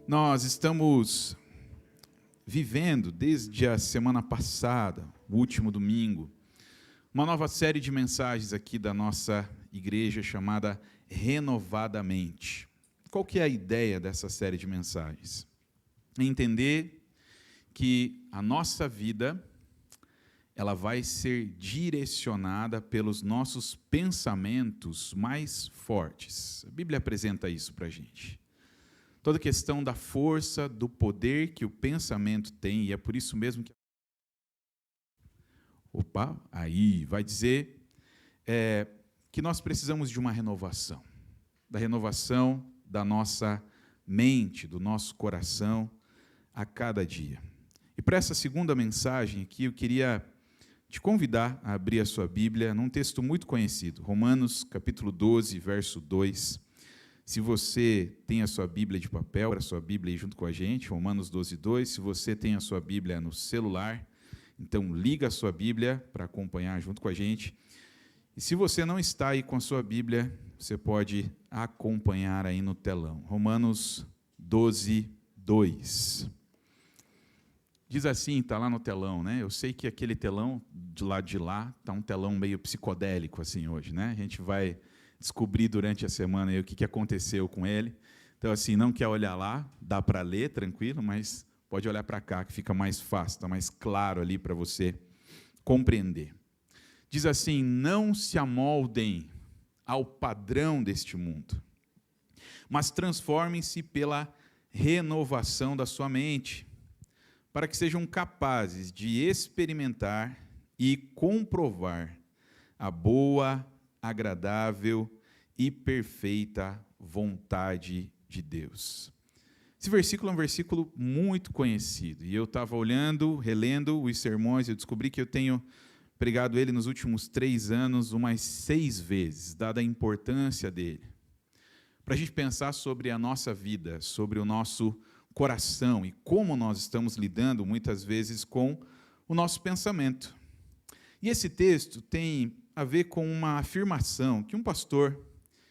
Nós estamos vivendo, desde a semana passada, o último domingo, uma nova série de mensagens aqui da nossa igreja chamada Renovadamente. Qual que é a ideia dessa série de mensagens? É entender que a nossa vida, ela vai ser direcionada pelos nossos pensamentos mais fortes. A Bíblia apresenta isso para a gente. Toda a questão da força, do poder que o pensamento tem, e é por isso mesmo que... Aí vai dizer que nós precisamos de uma renovação. Da renovação da nossa mente, do nosso coração, a cada dia. E para essa segunda mensagem aqui, eu queria te convidar a abrir a sua Bíblia num texto muito conhecido, Romanos capítulo 12, verso 2. Se você tem a sua Bíblia de papel, a sua Bíblia aí junto com a gente, Romanos 12, 2. Se você tem a sua Bíblia no celular, então liga a sua Bíblia para acompanhar junto com a gente. E se você não está aí com a sua Bíblia, você pode acompanhar aí no telão. Romanos 12, 2. Diz assim, está lá no telão, né? Eu sei que aquele telão de lá está um telão meio psicodélico assim hoje, né? A gente vai descobrir durante a semana aí o que aconteceu com ele. Então, assim, não quer olhar lá, dá para ler, tranquilo, mas pode olhar para cá, que fica mais fácil, está mais claro ali para você compreender. Diz assim, não se amoldem ao padrão deste mundo, mas transformem-se pela renovação da sua mente, para que sejam capazes de experimentar e comprovar a boa, agradável e perfeita vontade de Deus. Esse versículo é um versículo muito conhecido, e eu estava olhando, relendo os sermões, eu descobri que eu tenho pregado ele nos últimos 3 anos umas 6 vezes, dada a importância dele, para a gente pensar sobre a nossa vida, sobre o nosso coração e como nós estamos lidando muitas vezes com o nosso pensamento. E esse texto tem a ver com uma afirmação que um pastor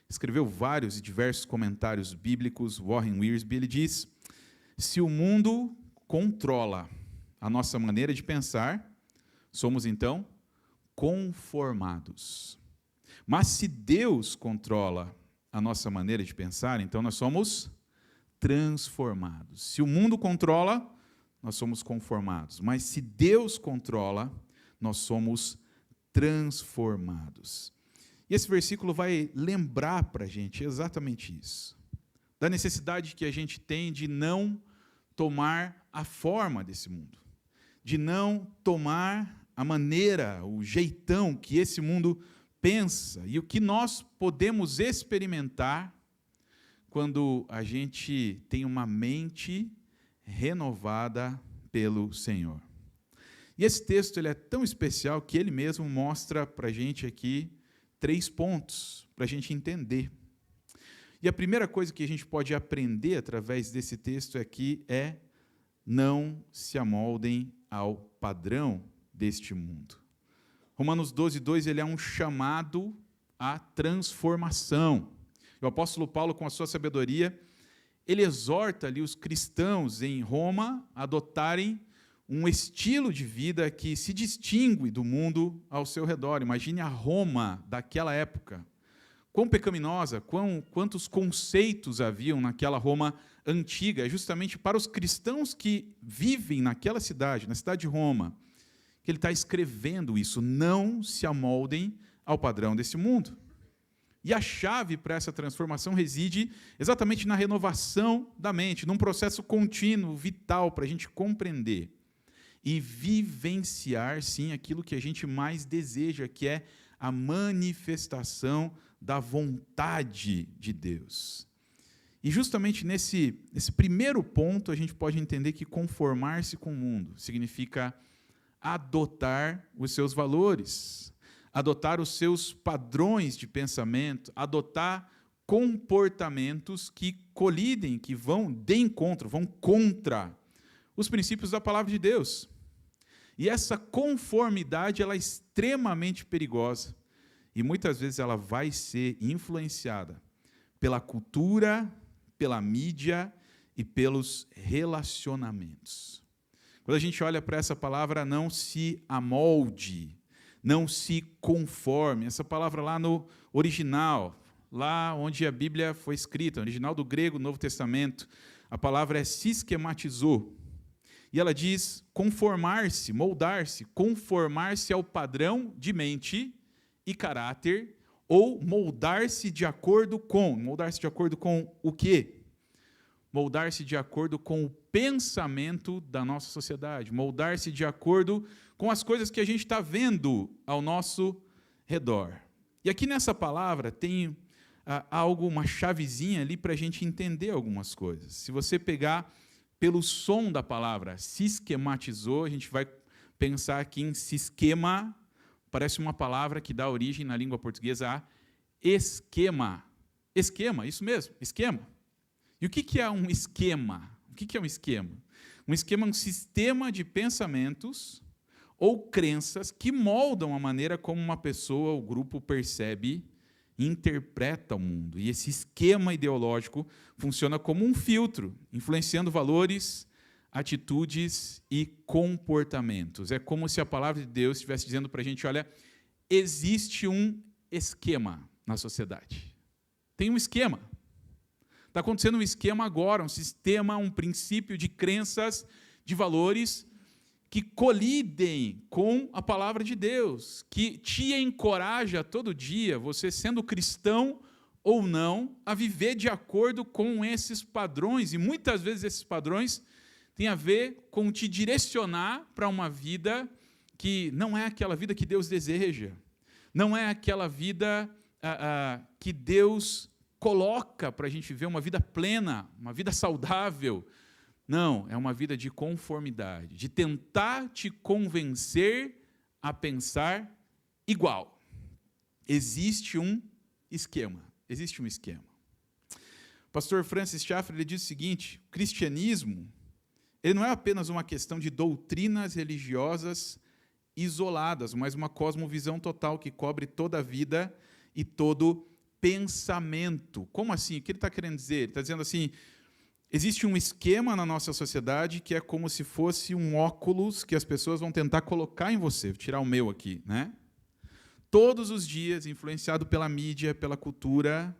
escreveu vários e diversos comentários bíblicos, Warren Wiersbe. Ele diz: se o mundo controla a nossa maneira de pensar, somos então conformados. Mas se Deus controla a nossa maneira de pensar, então nós somos transformados. Se o mundo controla, nós somos conformados. Mas se Deus controla, nós somos transformados. E esse versículo vai lembrar para a gente exatamente isso. Da necessidade que a gente tem de não tomar a forma desse mundo. De não tomar a maneira, o jeitão que esse mundo pensa. E o que nós podemos experimentar quando a gente tem uma mente renovada pelo Senhor. E esse texto ele é tão especial que ele mesmo mostra para a gente aqui 3 pontos para a gente entender. E a primeira coisa que a gente pode aprender através desse texto aqui é: não se amoldem ao padrão deste mundo. Romanos 12, 2, ele é um chamado à transformação. O apóstolo Paulo, com a sua sabedoria, ele exorta ali os cristãos em Roma a adotarem um estilo de vida que se distingue do mundo ao seu redor. Imagine a Roma daquela época. Quão pecaminosa, quantos conceitos haviam naquela Roma antiga. É justamente para os cristãos que vivem naquela cidade, na cidade de Roma, que ele está escrevendo isso. Não se amoldem ao padrão desse mundo. E a chave para essa transformação reside exatamente na renovação da mente, num processo contínuo, vital, para a gente compreender e vivenciar, sim, aquilo que a gente mais deseja, que é a manifestação da vontade de Deus. E justamente nesse primeiro ponto, a gente pode entender que conformar-se com o mundo significa adotar os seus valores, adotar os seus padrões de pensamento, adotar comportamentos que colidem, que vão de encontro, vão contra os princípios da palavra de Deus. E essa conformidade ela é extremamente perigosa e muitas vezes ela vai ser influenciada pela cultura, pela mídia e pelos relacionamentos. Quando a gente olha para essa palavra, não se amolde, não se conforme. Essa palavra lá no original, lá onde a Bíblia foi escrita, original do grego, Novo Testamento, a palavra é siskematizou. E ela diz conformar-se, moldar-se, conformar-se ao padrão de mente e caráter, ou moldar-se de acordo com o quê? Moldar-se de acordo com o pensamento da nossa sociedade, moldar-se de acordo com as coisas que a gente está vendo ao nosso redor. E aqui nessa palavra tem algo, uma chavezinha ali para a gente entender algumas coisas. Se você pegar pelo som da palavra siskematizou, a gente vai pensar aqui em sistema, parece uma palavra que dá origem na língua portuguesa a esquema. Esquema, isso mesmo, esquema. E o que é um esquema? O que é um esquema? Um esquema é um sistema de pensamentos ou crenças que moldam a maneira como uma pessoa ou grupo percebe e interpreta o mundo. E esse esquema ideológico funciona como um filtro, influenciando valores, atitudes e comportamentos. É como se a palavra de Deus estivesse dizendo para a gente, olha, existe um esquema na sociedade. Tem um esquema. Está acontecendo um esquema agora, um sistema, um princípio de crenças, de valores que colidem com a palavra de Deus, que te encoraja todo dia, você sendo cristão ou não, a viver de acordo com esses padrões. E muitas vezes esses padrões têm a ver com te direcionar para uma vida que não é aquela vida que Deus deseja, não é aquela vida que Deus coloca para a gente viver uma vida plena, uma vida saudável. Não, é uma vida de conformidade, de tentar te convencer a pensar igual. Existe um esquema. O pastor Francis Schaeffer ele diz o seguinte, o cristianismo ele não é apenas uma questão de doutrinas religiosas isoladas, mas uma cosmovisão total que cobre toda a vida e todo pensamento. Como assim? O que ele está querendo dizer? Ele está dizendo assim, existe um esquema na nossa sociedade que é como se fosse um óculos que as pessoas vão tentar colocar em você. Vou tirar o meu aqui, né? Todos os dias, influenciado pela mídia, pela cultura,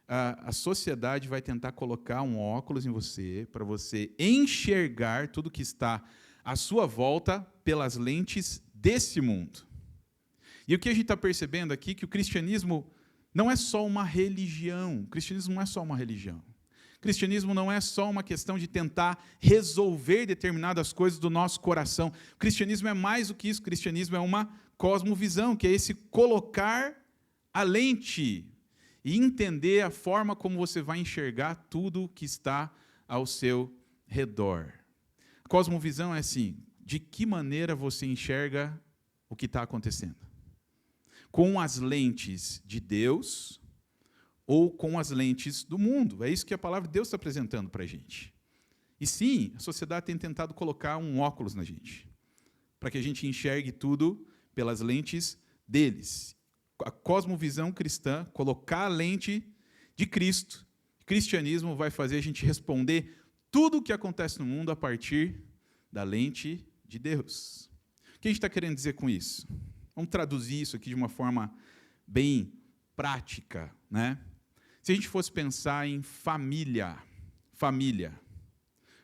a sociedade vai tentar colocar um óculos em você para você enxergar tudo que está à sua volta pelas lentes desse mundo. E o que a gente está percebendo aqui é que o cristianismo não é só uma religião. O cristianismo não é só uma religião. O cristianismo não é só uma questão de tentar resolver determinadas coisas do nosso coração. O cristianismo é mais do que isso. O cristianismo é uma cosmovisão, que é esse colocar a lente e entender a forma como você vai enxergar tudo que está ao seu redor. A cosmovisão é assim, de que maneira você enxerga o que está acontecendo? Com as lentes de Deus ou com as lentes do mundo. É isso que a palavra de Deus está apresentando para a gente. E sim, a sociedade tem tentado colocar um óculos na gente, para que a gente enxergue tudo pelas lentes deles. A cosmovisão cristã, colocar a lente de Cristo, cristianismo vai fazer a gente responder tudo o que acontece no mundo a partir da lente de Deus. O que a gente está querendo dizer com isso? Vamos traduzir isso aqui de uma forma bem prática, né? Se a gente fosse pensar em família,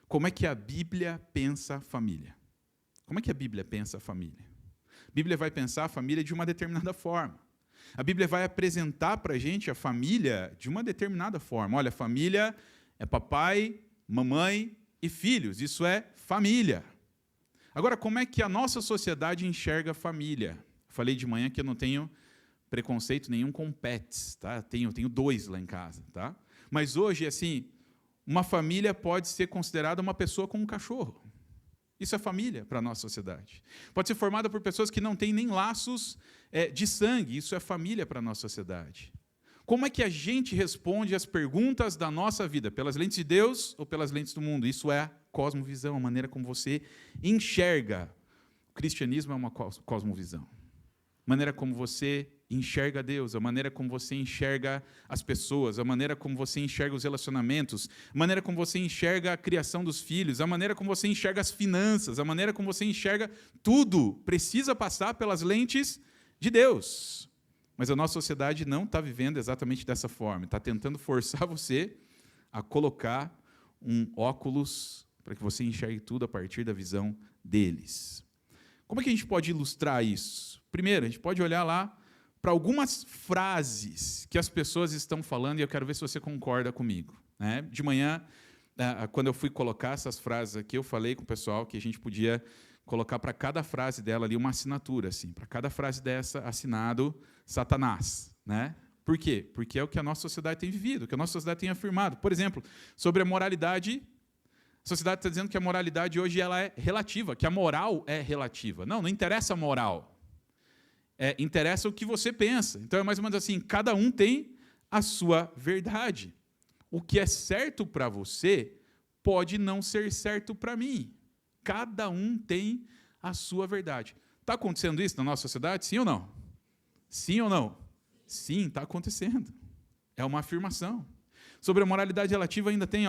como é que a Bíblia pensa família? Como é que a Bíblia pensa a família? A Bíblia vai pensar a família de uma determinada forma. A Bíblia vai apresentar para a gente a família de uma determinada forma. Olha, família é papai, mamãe e filhos. Isso é família. Agora, como é que a nossa sociedade enxerga a família? Falei de manhã que eu não tenho preconceito nenhum com pets, tá? Eu tenho 2 lá em casa, tá? Mas hoje, assim, uma família pode ser considerada uma pessoa com um cachorro. Isso é família para a nossa sociedade. Pode ser formada por pessoas que não têm nem laços de sangue. Isso é família para a nossa sociedade. Como é que a gente responde às perguntas da nossa vida? Pelas lentes de Deus ou pelas lentes do mundo? Isso é a cosmovisão, a maneira como você enxerga. O cristianismo é uma cosmovisão. A maneira como você enxerga Deus, a maneira como você enxerga as pessoas, a maneira como você enxerga os relacionamentos, a maneira como você enxerga a criação dos filhos, a maneira como você enxerga as finanças, a maneira como você enxerga tudo, precisa passar pelas lentes de Deus. Mas a nossa sociedade não está vivendo exatamente dessa forma, está tentando forçar você a colocar um óculos para que você enxergue tudo a partir da visão deles. Como é que a gente pode ilustrar isso? Primeiro, a gente pode olhar lá para algumas frases que as pessoas estão falando, e eu quero ver se você concorda comigo. Né? De manhã, quando eu fui colocar essas frases aqui, eu falei com o pessoal que a gente podia colocar para cada frase dela ali uma assinatura, assim, para cada frase dessa, assinado Satanás. Né? Por quê? Porque é o que a nossa sociedade tem vivido, o que a nossa sociedade tem afirmado. Por exemplo, sobre a moralidade, a sociedade está dizendo que a moralidade hoje ela é relativa, que a moral é relativa. Não interessa a moral. Interessa o que você pensa. Então, é mais ou menos assim, cada um tem a sua verdade. O que é certo para você pode não ser certo para mim. Cada um tem a sua verdade. Está acontecendo isso na nossa sociedade? Sim ou não? Sim ou não? Sim, está acontecendo. É uma afirmação. Sobre a moralidade relativa ainda tem,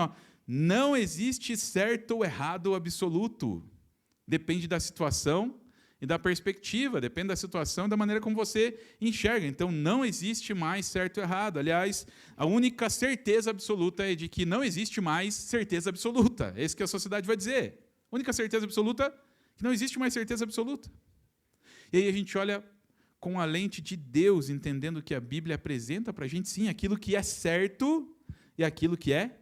não existe certo ou errado absoluto. Depende da situação e da perspectiva, depende da situação e da maneira como você enxerga. Então, não existe mais certo ou errado. Aliás, a única certeza absoluta é de que não existe mais certeza absoluta. É isso que a sociedade vai dizer. A única certeza absoluta é que não existe mais certeza absoluta. E aí a gente olha com a lente de Deus, entendendo que a Bíblia apresenta para a gente, sim, aquilo que é certo e aquilo que é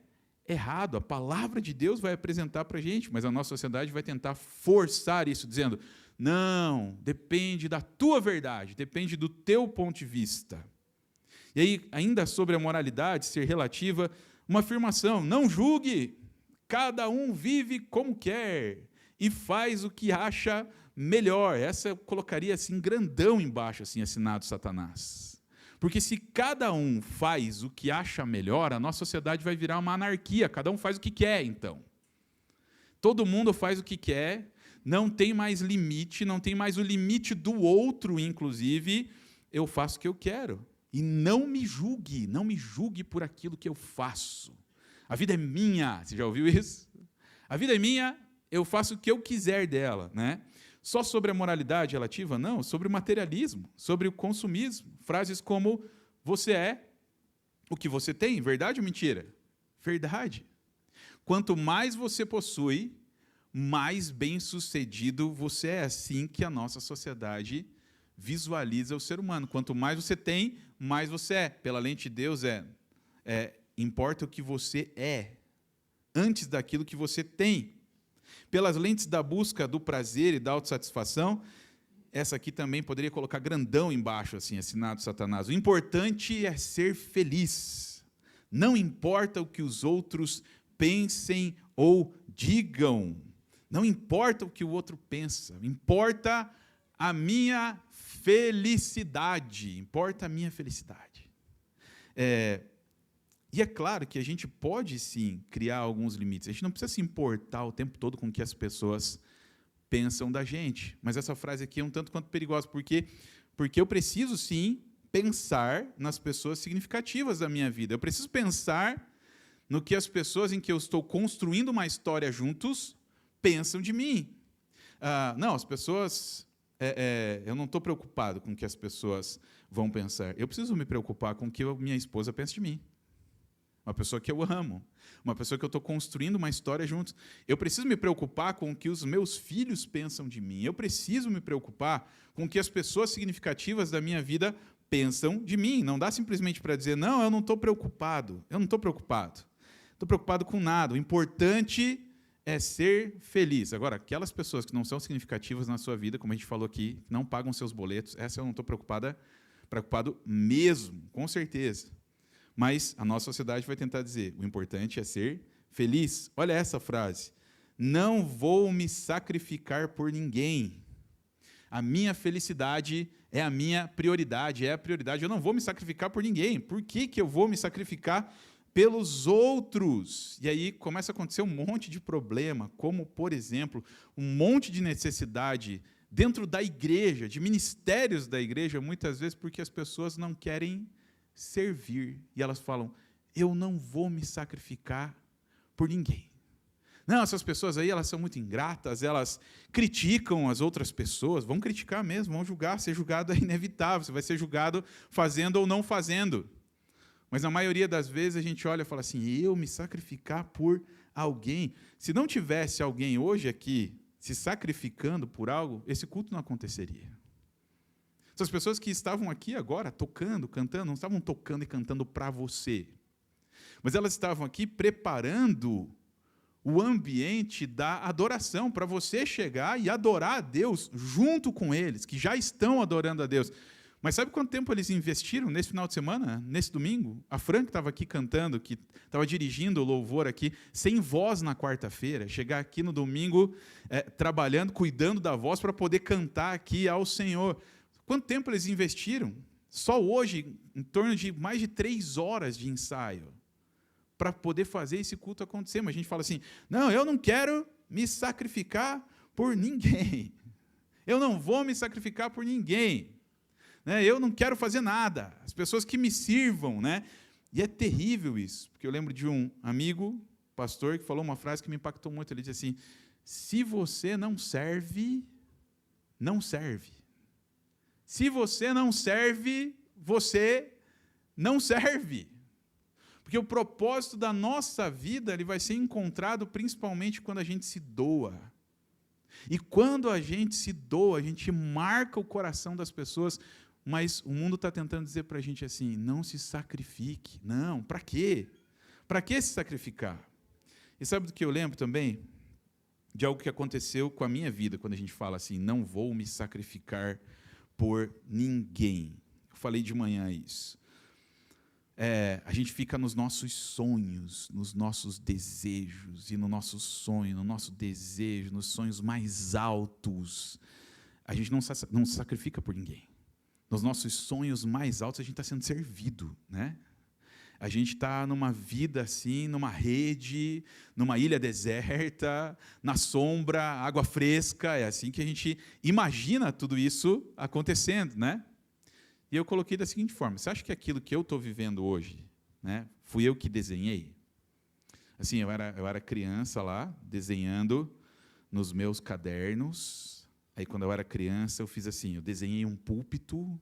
errado. A palavra de Deus vai apresentar para a gente, mas a nossa sociedade vai tentar forçar isso, dizendo, não, depende da tua verdade, depende do teu ponto de vista. E aí, ainda sobre a moralidade ser relativa, uma afirmação, não julgue, cada um vive como quer e faz o que acha melhor. Essa eu colocaria assim, grandão embaixo, assim, assinado Satanás. Porque se cada um faz o que acha melhor, a nossa sociedade vai virar uma anarquia, cada um faz o que quer, então. Todo mundo faz o que quer, não tem mais limite, não tem mais o limite do outro, inclusive, eu faço o que eu quero. E não me julgue por aquilo que eu faço. A vida é minha, você já ouviu isso? A vida é minha, eu faço o que eu quiser dela, né? Só sobre a moralidade relativa? Não, sobre o materialismo, sobre o consumismo. Frases como, você é o que você tem, verdade ou mentira? Verdade. Quanto mais você possui, mais bem-sucedido você é. Assim que a nossa sociedade visualiza o ser humano. Quanto mais você tem, mais você é. Pela lente de Deus, importa o que você é, antes daquilo que você tem. Pelas lentes da busca do prazer e da autossatisfação, essa aqui também poderia colocar grandão embaixo, assim, assinado Satanás. O importante é ser feliz. Não importa o que os outros pensem ou digam. Não importa o que o outro pensa. Importa a minha felicidade. Importa a minha felicidade. E é claro que a gente pode, sim, criar alguns limites. A gente não precisa se importar o tempo todo com o que as pessoas pensam da gente. Mas essa frase aqui é um tanto quanto perigosa, porque eu preciso, sim, pensar nas pessoas significativas da minha vida. Eu preciso pensar no que as pessoas em que eu estou construindo uma história juntos pensam de mim. Não, as pessoas... eu não estou preocupado com o que as pessoas vão pensar. Eu preciso me preocupar com o que a minha esposa pensa de mim. Uma pessoa que eu amo, uma pessoa que eu estou construindo uma história juntos. Eu preciso me preocupar com o que os meus filhos pensam de mim. Eu preciso me preocupar com o que as pessoas significativas da minha vida pensam de mim. Não dá simplesmente para dizer, não, eu não estou preocupado. Eu não estou preocupado. Estou preocupado com nada. O importante é ser feliz. Agora, aquelas pessoas que não são significativas na sua vida, como a gente falou aqui, não pagam seus boletos, essa eu não estou preocupado mesmo, com certeza. Mas a nossa sociedade vai tentar dizer, o importante é ser feliz. Olha essa frase. Não vou me sacrificar por ninguém. A minha felicidade é a minha prioridade, é a prioridade. Eu não vou me sacrificar por ninguém. Por que eu vou me sacrificar pelos outros? E aí começa a acontecer um monte de problema, como, por exemplo, um monte de necessidade dentro da igreja, de ministérios da igreja, muitas vezes porque as pessoas não querem servir. E elas falam, eu não vou me sacrificar por ninguém. Não, essas pessoas aí, elas são muito ingratas, elas criticam as outras pessoas, vão criticar mesmo, vão julgar, ser julgado é inevitável, você vai ser julgado fazendo ou não fazendo. Mas na maioria das vezes a gente olha e fala assim, eu me sacrificar por alguém. Se não tivesse alguém hoje aqui se sacrificando por algo, esse culto não aconteceria. Essas pessoas que estavam aqui agora, tocando, cantando, não estavam tocando e cantando para você, mas elas estavam aqui preparando o ambiente da adoração, para você chegar e adorar a Deus junto com eles, que já estão adorando a Deus. Mas sabe quanto tempo eles investiram nesse final de semana, nesse domingo? A Fran, que estava aqui cantando, que estava dirigindo o louvor aqui, sem voz na quarta-feira, chegar aqui no domingo, trabalhando, cuidando da voz, para poder cantar aqui ao Senhor. Quanto tempo eles investiram? Só hoje, em torno de mais de 3 horas de ensaio, para poder fazer esse culto acontecer. Mas a gente fala assim, não, eu não quero me sacrificar por ninguém. Eu não vou me sacrificar por ninguém. Eu não quero fazer nada. As pessoas que me sirvam. E é terrível isso, porque eu lembro de um amigo, pastor, que falou uma frase que me impactou muito. Ele disse assim, se você não serve, não serve. Se você não serve, você não serve. Porque o propósito da nossa vida ele vai ser encontrado principalmente quando a gente se doa. E quando a gente se doa, a gente marca o coração das pessoas, mas o mundo está tentando dizer para a gente assim, não se sacrifique. Não, para quê? Para que se sacrificar? E sabe do que eu lembro também? De algo que aconteceu com a minha vida, quando a gente fala assim, não vou me sacrificar por ninguém. Eu falei de manhã isso. A gente fica nos nossos sonhos, nos nossos desejos, e no nosso sonho, no nosso desejo, nos sonhos mais altos. A gente não se sacrifica por ninguém. Nos nossos sonhos mais altos, a gente está sendo servido, A gente está numa vida assim, numa rede, numa ilha deserta, na sombra, água fresca, é assim que a gente imagina tudo isso acontecendo, E eu coloquei da seguinte forma, você acha que aquilo que eu estou vivendo hoje, fui eu que desenhei? Assim, eu era criança lá, desenhando nos meus cadernos. Aí, quando eu era criança, eu fiz assim, eu desenhei um púlpito,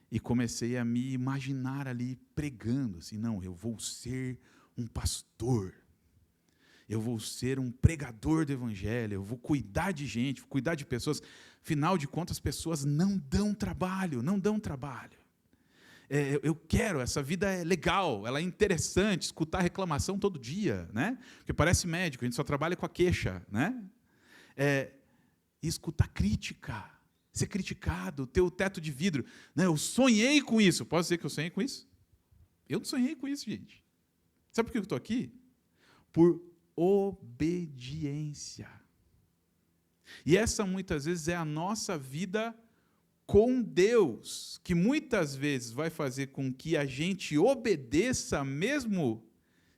e comecei a me imaginar ali pregando, assim, não, eu vou ser um pastor, eu vou ser um pregador do evangelho, eu vou cuidar de gente, vou cuidar de pessoas. Afinal de contas, as pessoas não dão trabalho. Eu quero, essa vida é legal, ela é interessante, escutar reclamação todo dia, Porque parece médico, a gente só trabalha com a queixa, E escutar crítica, ser criticado, ter o teto de vidro. Eu sonhei com isso. Posso dizer que eu sonhei com isso? Eu não sonhei com isso, gente. Sabe por que eu estou aqui? Por obediência. E essa, muitas vezes, é a nossa vida com Deus, que muitas vezes vai fazer com que a gente obedeça mesmo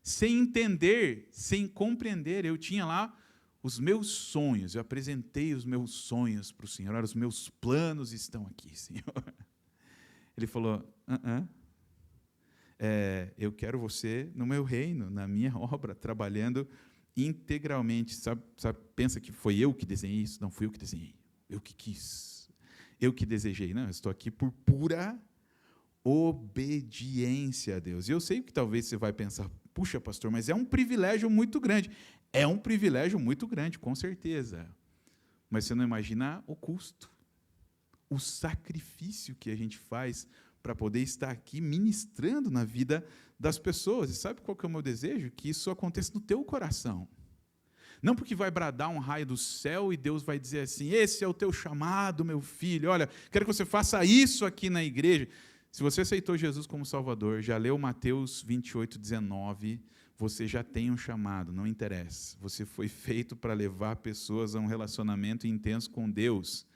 sem entender, sem compreender. Eu tinha lá os meus sonhos, eu apresentei os meus sonhos para o Senhor, os meus planos estão aqui, Senhor. Ele falou, eu quero você no meu reino, na minha obra, trabalhando integralmente. Sabe, pensa que foi eu que desenhei isso? Não, fui eu que desenhei, eu que quis, eu que desejei. Não, eu estou aqui por pura obediência a Deus. E eu sei que talvez você vai pensar, puxa, pastor, mas é um privilégio muito grande. É um privilégio muito grande, com certeza. Mas você não imagina o custo, o sacrifício que a gente faz para poder estar aqui ministrando na vida das pessoas. E sabe qual que é o meu desejo? Que isso aconteça no teu coração. Não porque vai bradar um raio do céu e Deus vai dizer assim, esse é o teu chamado, meu filho, olha, quero que você faça isso aqui na igreja. Se você aceitou Jesus como Salvador, já leu Mateus 28:19, você já tem um chamado, não interessa. Você foi feito para levar pessoas a um relacionamento intenso com Deus.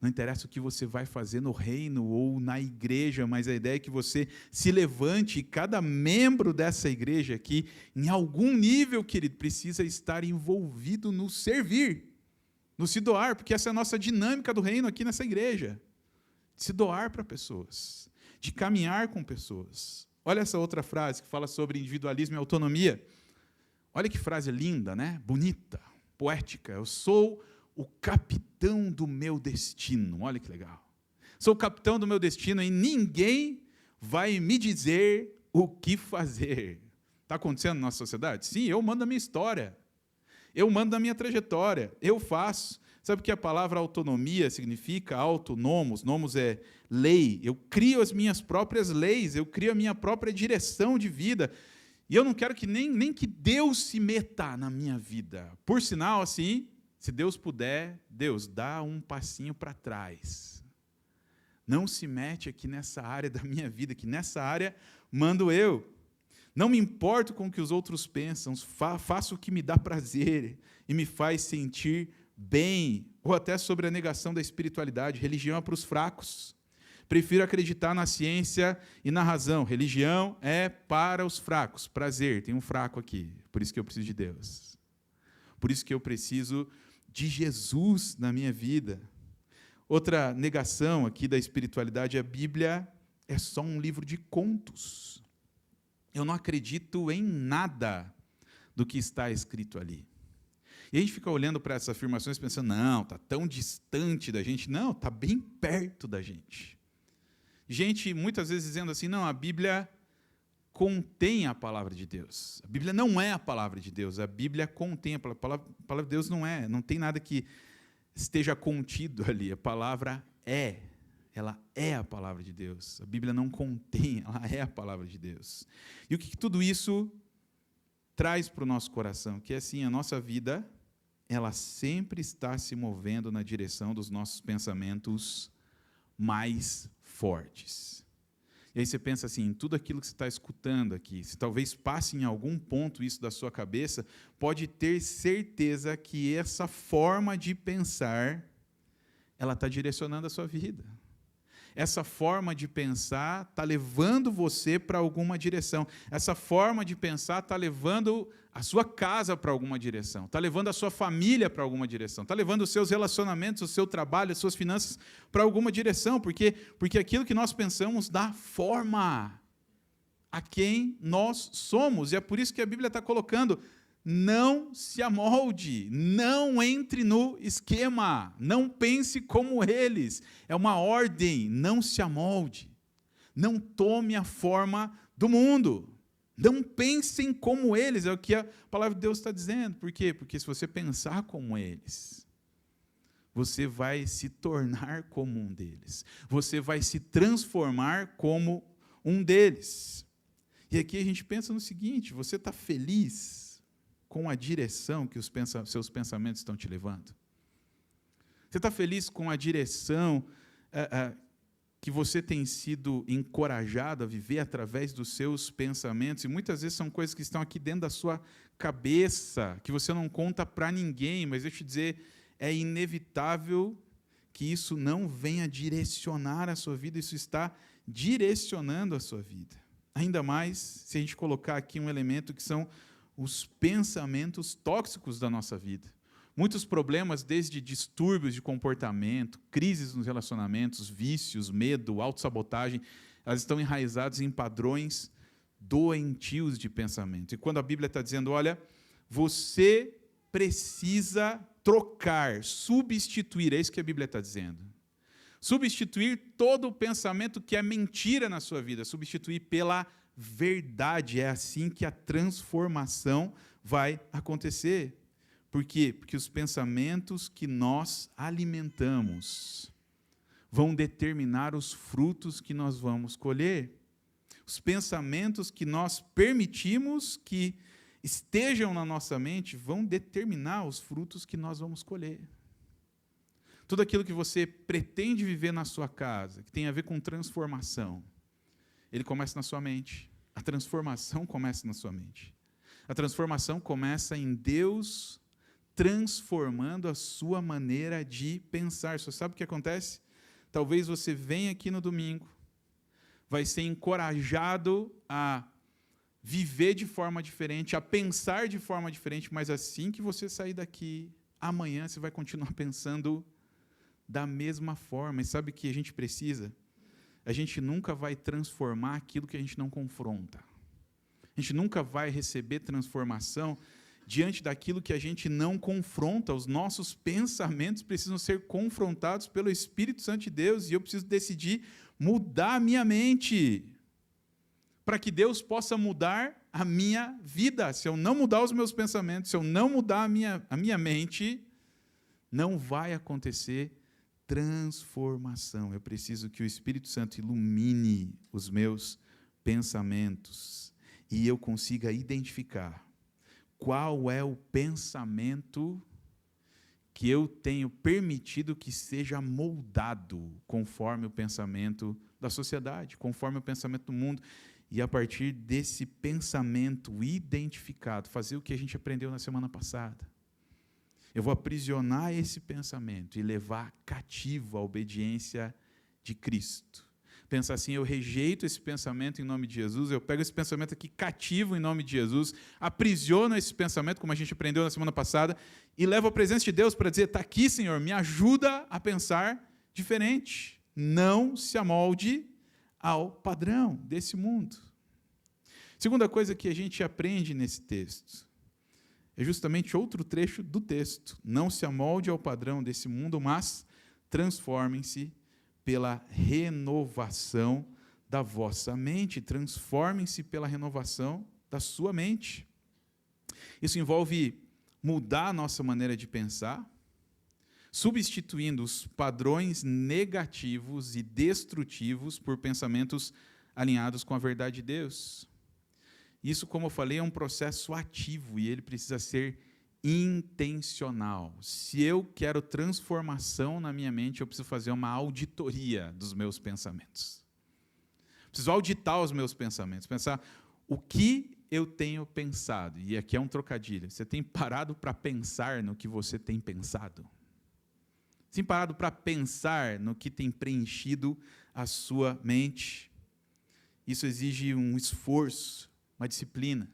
Não interessa o que você vai fazer no reino ou na igreja, mas a ideia é que você se levante e cada membro dessa igreja aqui, em algum nível, querido, precisa estar envolvido no servir. no se doar, porque essa é a nossa dinâmica do reino aqui nessa igreja. De se doar para pessoas, de caminhar com pessoas. Olha essa outra frase que fala sobre individualismo e autonomia. Olha que frase linda, né? Bonita, poética. Eu sou o capitão do meu destino. Olha que legal. Sou o capitão do meu destino e ninguém vai me dizer o que fazer. Está acontecendo na nossa sociedade? Sim, eu mando a minha história. Eu mando a minha trajetória. Eu faço. Sabe o que a palavra autonomia significa? Autonomos. Nomos é lei. Eu crio as minhas próprias leis. Eu crio a minha própria direção de vida. E eu não quero que nem que Deus se meta na minha vida. Por sinal, assim, se Deus puder, Deus, dá um passinho para trás. Não se mete aqui nessa área da minha vida, que nessa área mando eu. Não me importo com o que os outros pensam, faço o que me dá prazer e me faz sentir bem. Ou até sobre a negação da espiritualidade. Religião é para os fracos. Prefiro acreditar na ciência e na razão. Religião é para os fracos. Prazer, tem um fraco aqui. Por isso que eu preciso de Deus. Por isso que eu preciso de Jesus na minha vida. Outra negação aqui da espiritualidade, a Bíblia é só um livro de contos. Eu não acredito em nada do que está escrito ali. E a gente fica olhando para essas afirmações pensando, não, está tão distante da gente. Não, está bem perto da gente. Gente, muitas vezes dizendo assim, não, a Bíblia contém a palavra de Deus. A Bíblia não é a palavra de Deus, a Bíblia contém a palavra de Deus não tem nada que esteja contido ali. A palavra ela é a palavra de Deus. A Bíblia não contém, ela é a palavra de Deus. E o que tudo isso traz para o nosso coração? Que é assim, a nossa vida, ela sempre está se movendo na direção dos nossos pensamentos mais fortes. E aí você pensa assim, em tudo aquilo que você está escutando aqui, se talvez passe em algum ponto isso da sua cabeça, pode ter certeza que essa forma de pensar, ela está direcionando a sua vida. Essa forma de pensar está levando você para alguma direção. Essa forma de pensar está levando a sua casa para alguma direção. Está levando a sua família para alguma direção. Está levando os seus relacionamentos, o seu trabalho, as suas finanças para alguma direção. Porque aquilo que nós pensamos dá forma a quem nós somos. E é por isso que a Bíblia está colocando, não se amolde, não entre no esquema, não pense como eles. É uma ordem, não se amolde, não tome a forma do mundo, não pensem como eles, é o que a palavra de Deus está dizendo. Por quê? Porque se você pensar como eles, você vai se tornar como um deles, você vai se transformar como um deles. E aqui a gente pensa no seguinte, você está feliz com a direção que os seus pensamentos estão te levando? Você está feliz com a direção que você tem sido encorajado a viver através dos seus pensamentos? E muitas vezes são coisas que estão aqui dentro da sua cabeça, que você não conta para ninguém, mas deixa eu te dizer, é inevitável que isso não venha direcionar a sua vida, isso está direcionando a sua vida. Ainda mais se a gente colocar aqui um elemento que são os pensamentos tóxicos da nossa vida. Muitos problemas, desde distúrbios de comportamento, crises nos relacionamentos, vícios, medo, autossabotagem, elas estão enraizadas em padrões doentios de pensamento. E quando a Bíblia está dizendo, olha, você precisa trocar, substituir, é isso que a Bíblia está dizendo. Substituir todo o pensamento que é mentira na sua vida, substituir pela verdade. É assim que a transformação vai acontecer. Por quê? Porque os pensamentos que nós alimentamos vão determinar os frutos que nós vamos colher. Os pensamentos que nós permitimos que estejam na nossa mente vão determinar os frutos que nós vamos colher. Tudo aquilo que você pretende viver na sua casa, que tem a ver com transformação, ele começa na sua mente. A transformação começa na sua mente. A transformação começa em Deus transformando a sua maneira de pensar. Você sabe o que acontece? Talvez você venha aqui no domingo, vai ser encorajado a viver de forma diferente, a pensar de forma diferente, mas assim que você sair daqui, amanhã você vai continuar pensando da mesma forma. E sabe o que a gente precisa? A gente nunca vai transformar aquilo que a gente não confronta. A gente nunca vai receber transformação diante daquilo que a gente não confronta. Os nossos pensamentos precisam ser confrontados pelo Espírito Santo de Deus, e eu preciso decidir mudar a minha mente, para que Deus possa mudar a minha vida. Se eu não mudar os meus pensamentos, se eu não mudar a minha mente, não vai acontecer transformação. Eu preciso que o Espírito Santo ilumine os meus pensamentos e eu consiga identificar qual é o pensamento que eu tenho permitido que seja moldado conforme o pensamento da sociedade, conforme o pensamento do mundo. E a partir desse pensamento identificado, fazer o que a gente aprendeu na semana passada. Eu vou aprisionar esse pensamento e levar cativo a obediência de Cristo. Pensa assim, eu rejeito esse pensamento em nome de Jesus, eu pego esse pensamento aqui cativo em nome de Jesus, aprisiono esse pensamento, como a gente aprendeu na semana passada, e levo a presença de Deus para dizer, está aqui, Senhor, me ajuda a pensar diferente. Não se amolde ao padrão desse mundo. Segunda coisa que a gente aprende nesse texto é justamente outro trecho do texto. Não se amolde ao padrão desse mundo, mas transformem-se pela renovação da vossa mente. Transformem-se pela renovação da sua mente. Isso envolve mudar a nossa maneira de pensar, substituindo os padrões negativos e destrutivos por pensamentos alinhados com a verdade de Deus. Isso, como eu falei, é um processo ativo e ele precisa ser intencional. Se eu quero transformação na minha mente, eu preciso fazer uma auditoria dos meus pensamentos. Preciso auditar os meus pensamentos, pensar o que eu tenho pensado. E aqui é um trocadilho. Você tem parado para pensar no que você tem pensado? Você tem parado para pensar no que tem preenchido a sua mente? Isso exige um esforço, uma disciplina.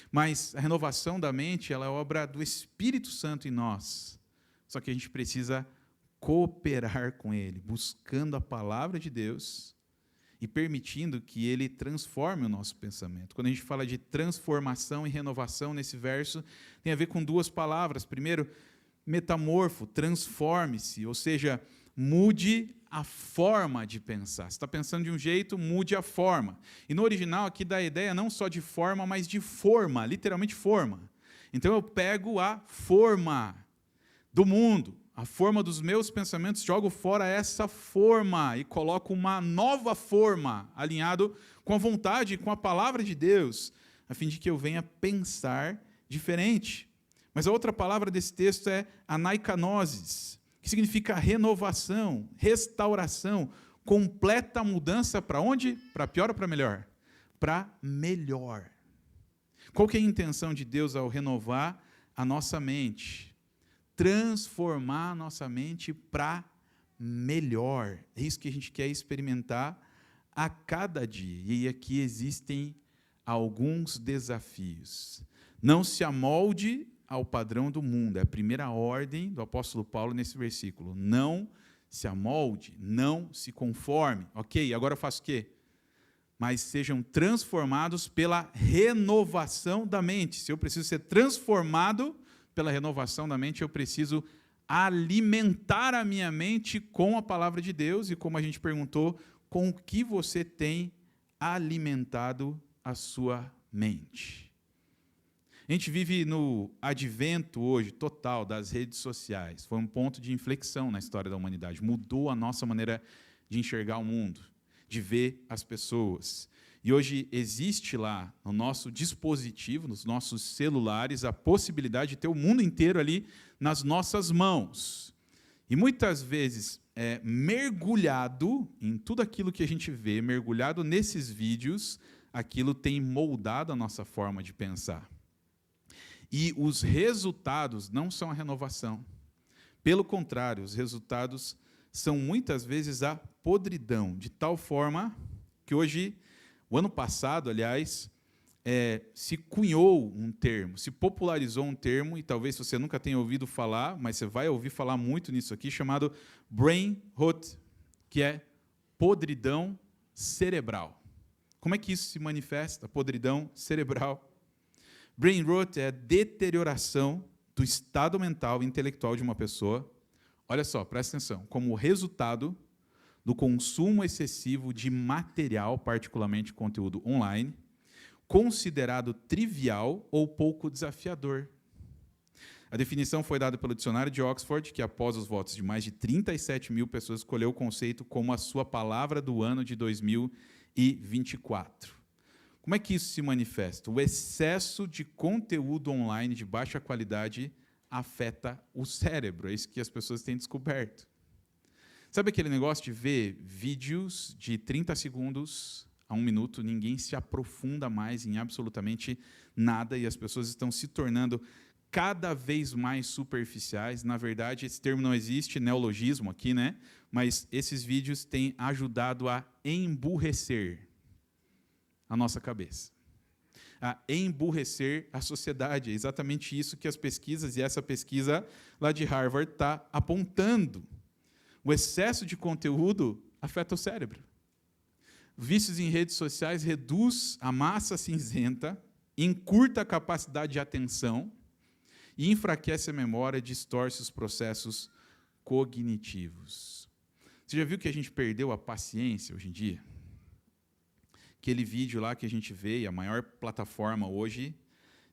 Mas a renovação da mente, ela é obra do Espírito Santo em nós. Só que a gente precisa cooperar com Ele, buscando a palavra de Deus e permitindo que Ele transforme o nosso pensamento. Quando a gente fala de transformação e renovação nesse verso, tem a ver com duas palavras. Primeiro, metamorfo, transforme-se, ou seja, mude a forma de pensar. Você está pensando de um jeito, mude a forma. E no original aqui dá a ideia não só de forma, mas de forma, literalmente forma. Então eu pego a forma do mundo, a forma dos meus pensamentos, jogo fora essa forma e coloco uma nova forma, alinhado com a vontade e com a palavra de Deus, a fim de que eu venha pensar diferente. Mas a outra palavra desse texto é anaikanosis, que significa renovação, restauração, completa mudança para onde? Para pior ou para melhor? Para melhor. Qual que é a intenção de Deus ao renovar a nossa mente? Transformar a nossa mente para melhor. É isso que a gente quer experimentar a cada dia. E aqui existem alguns desafios. Não se amolde ao padrão do mundo. É a primeira ordem do apóstolo Paulo nesse versículo. Não se amolde, não se conforme. Ok, agora eu faço o quê? Mas sejam transformados pela renovação da mente. Se eu preciso ser transformado pela renovação da mente, eu preciso alimentar a minha mente com a palavra de Deus. E como a gente perguntou, com o que você tem alimentado a sua mente? A gente vive no advento hoje total das redes sociais. Foi um ponto de inflexão na história da humanidade. Mudou a nossa maneira de enxergar o mundo, de ver as pessoas. E hoje existe lá no nosso dispositivo, nos nossos celulares, a possibilidade de ter o mundo inteiro ali nas nossas mãos. E muitas vezes, mergulhado em tudo aquilo que a gente vê, mergulhado nesses vídeos, aquilo tem moldado a nossa forma de pensar. E os resultados não são a renovação. Pelo contrário, os resultados são muitas vezes a podridão, de tal forma que hoje, o ano passado, aliás, se cunhou um termo, se popularizou um termo, e talvez você nunca tenha ouvido falar, mas você vai ouvir falar muito nisso aqui, chamado brain rot, que é podridão cerebral. Como é que isso se manifesta, podridão cerebral? Brain rot é a deterioração do estado mental e intelectual de uma pessoa, olha só, presta atenção, como resultado do consumo excessivo de material, particularmente conteúdo online, considerado trivial ou pouco desafiador. A definição foi dada pelo dicionário de Oxford, que após os votos de mais de 37 mil pessoas, escolheu o conceito como a sua palavra do ano de 2024. Como é que isso se manifesta? O excesso de conteúdo online de baixa qualidade afeta o cérebro, é isso que as pessoas têm descoberto. Sabe aquele negócio de ver vídeos de 30 segundos a 1 minuto, ninguém se aprofunda mais em absolutamente nada e as pessoas estão se tornando cada vez mais superficiais. Na verdade, esse termo não existe, neologismo aqui, né? Mas esses vídeos têm ajudado a emburrecer a nossa cabeça, a emburrecer a sociedade. É exatamente isso que as pesquisas, e essa pesquisa lá de Harvard está apontando. O excesso de conteúdo afeta o cérebro. Vícios em redes sociais reduz a massa cinzenta, encurta a capacidade de atenção e enfraquece a memória e distorce os processos cognitivos. Você já viu que a gente perdeu a paciência hoje em dia? Aquele vídeo lá que a gente vê, a maior plataforma hoje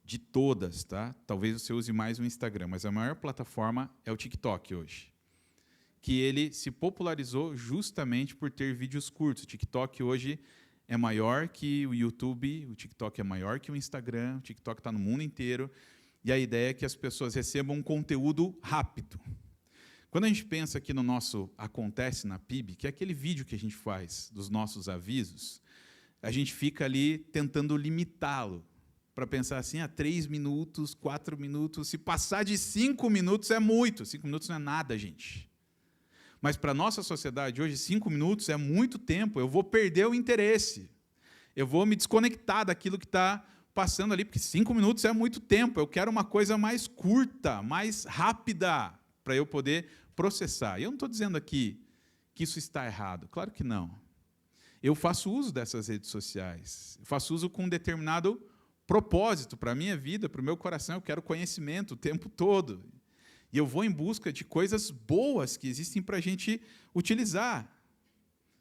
de todas, tá? Talvez você use mais o Instagram, mas a maior plataforma é o TikTok hoje. Que ele se popularizou justamente por ter vídeos curtos. O TikTok hoje é maior que o YouTube, o TikTok é maior que o Instagram, o TikTok está no mundo inteiro, e a ideia é que as pessoas recebam um conteúdo rápido. Quando a gente pensa aqui no nosso Acontece na PIB, que é aquele vídeo que a gente faz dos nossos avisos, a gente fica ali tentando limitá-lo, para pensar assim, 3 minutos, 4 minutos, se passar de 5 minutos é muito, 5 minutos não é nada, gente. Mas para a nossa sociedade hoje, 5 minutos é muito tempo, eu vou perder o interesse, eu vou me desconectar daquilo que está passando ali, porque 5 minutos é muito tempo, eu quero uma coisa mais curta, mais rápida, para eu poder processar. E eu não estou dizendo aqui que isso está errado, claro que não. Eu faço uso dessas redes sociais, faço uso com um determinado propósito para a minha vida, para o meu coração, eu quero conhecimento o tempo todo. E eu vou em busca de coisas boas que existem para a gente utilizar.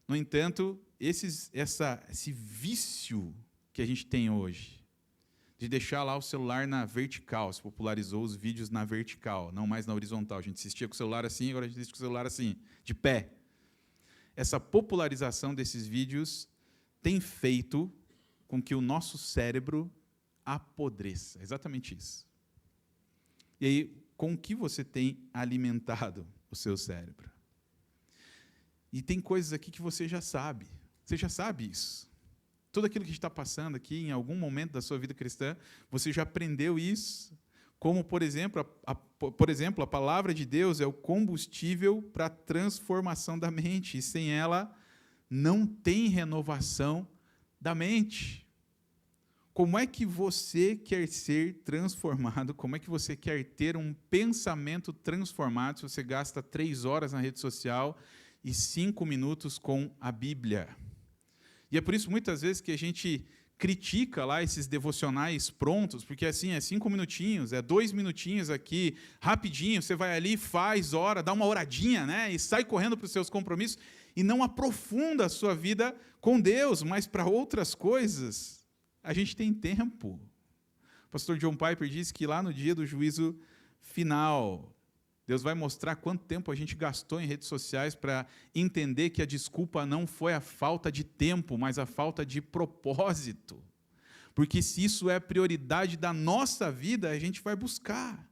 No entanto, esse vício que a gente tem hoje, de deixar lá o celular na vertical, se popularizou os vídeos na vertical, não mais na horizontal. A gente assistia com o celular assim, agora a gente assiste com o celular assim, de pé. Essa popularização desses vídeos tem feito com que o nosso cérebro apodreça. É exatamente isso. E aí, com o que você tem alimentado o seu cérebro? E tem coisas aqui que você já sabe isso. Tudo aquilo que está passando aqui, em algum momento da sua vida cristã, você já aprendeu isso. Como, por exemplo, a palavra de Deus é o combustível para a transformação da mente, e sem ela não tem renovação da mente. Como é que você quer ser transformado? Como é que você quer ter um pensamento transformado se você gasta 3 horas na rede social e 5 minutos com a Bíblia? E é por isso, muitas vezes, que a gente critica lá esses devocionais prontos, porque assim, é 5 minutinhos, é 2 minutinhos aqui, rapidinho, você vai ali, faz, ora, dá uma oradinha, né, e sai correndo para os seus compromissos, e não aprofunda a sua vida com Deus, mas para outras coisas. A gente tem tempo. O pastor John Piper diz que lá no dia do juízo final, Deus vai mostrar quanto tempo a gente gastou em redes sociais para entender que a desculpa não foi a falta de tempo, mas a falta de propósito. Porque se isso é a prioridade da nossa vida, a gente vai buscar.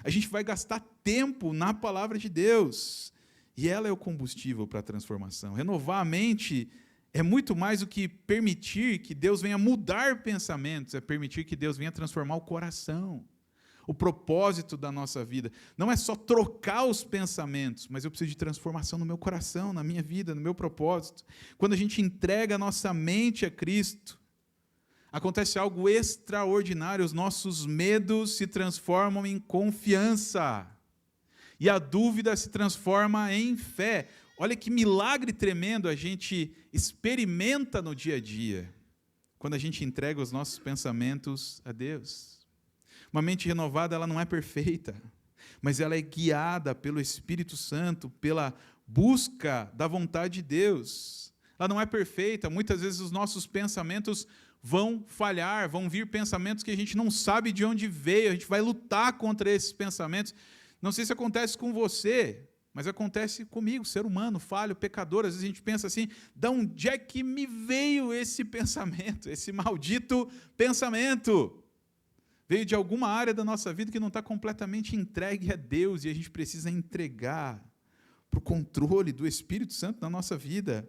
A gente vai gastar tempo na palavra de Deus. E ela é o combustível para a transformação. Renovar a mente é muito mais do que permitir que Deus venha mudar pensamentos, é permitir que Deus venha transformar o coração. O propósito da nossa vida não é só trocar os pensamentos, mas eu preciso de transformação no meu coração, na minha vida, no meu propósito. Quando a gente entrega a nossa mente a Cristo, acontece algo extraordinário, os nossos medos se transformam em confiança, e a dúvida se transforma em fé. Olha que milagre tremendo a gente experimenta no dia a dia, quando a gente entrega os nossos pensamentos a Deus. Uma mente renovada, ela não é perfeita, mas ela é guiada pelo Espírito Santo, pela busca da vontade de Deus. Ela não é perfeita, muitas vezes os nossos pensamentos vão falhar, vão vir pensamentos que a gente não sabe de onde veio, a gente vai lutar contra esses pensamentos. Não sei se acontece com você, mas acontece comigo, ser humano, falho, pecador. Às vezes a gente pensa assim, de onde é que me veio esse pensamento, esse maldito pensamento? Veio de alguma área da nossa vida que não está completamente entregue a Deus, e a gente precisa entregar para o controle do Espírito Santo na nossa vida.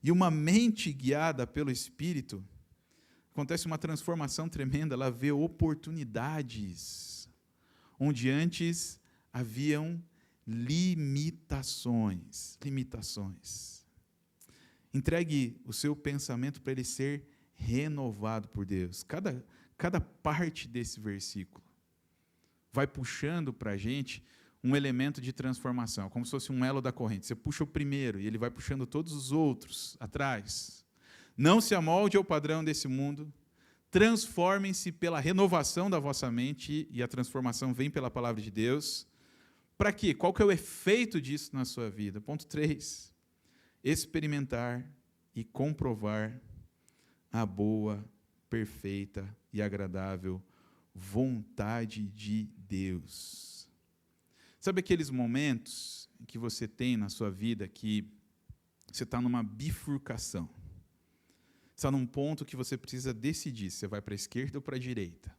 E uma mente guiada pelo Espírito, acontece uma transformação tremenda, ela vê oportunidades, onde antes haviam limitações. Entregue o seu pensamento para ele ser renovado por Deus. Cada parte desse versículo vai puxando para a gente um elemento de transformação, como se fosse um elo da corrente. Você puxa o primeiro e ele vai puxando todos os outros atrás. Não se amolde ao padrão desse mundo, transformem-se pela renovação da vossa mente, e a transformação vem pela palavra de Deus. Para quê? Qual que é o efeito disso na sua vida? Ponto 3. Experimentar e comprovar a boa, perfeita e agradável vontade de Deus. Sabe aqueles momentos em que você tem na sua vida que você está numa bifurcação? Você está num ponto que você precisa decidir se você vai para a esquerda ou para a direita.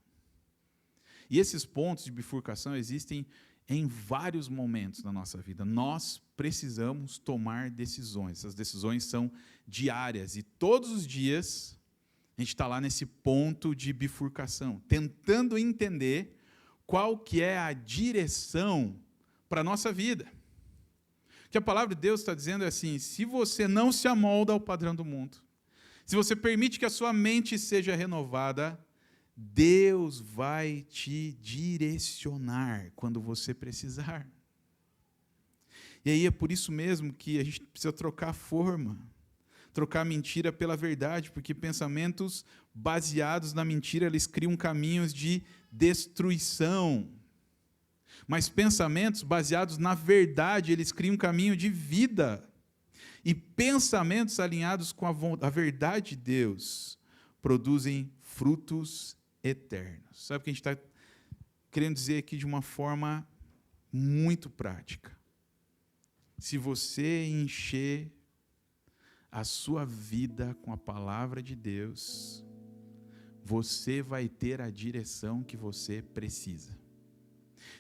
E esses pontos de bifurcação existem em vários momentos na nossa vida. Nós precisamos tomar decisões. Essas decisões são diárias, e todos os dias a gente está lá nesse ponto de bifurcação, tentando entender qual que é a direção para a nossa vida. O que a palavra de Deus está dizendo é assim: se você não se amolda ao padrão do mundo, se você permite que a sua mente seja renovada, Deus vai te direcionar quando você precisar. E aí é por isso mesmo que a gente precisa trocar a forma, trocar a mentira pela verdade, porque pensamentos baseados na mentira, eles criam caminhos de destruição. Mas pensamentos baseados na verdade, eles criam um caminho de vida. E pensamentos alinhados com a verdade de Deus produzem frutos eternos. Sabe o que a gente está querendo dizer aqui de uma forma muito prática? Se você encher a sua vida com a palavra de Deus, você vai ter a direção que você precisa.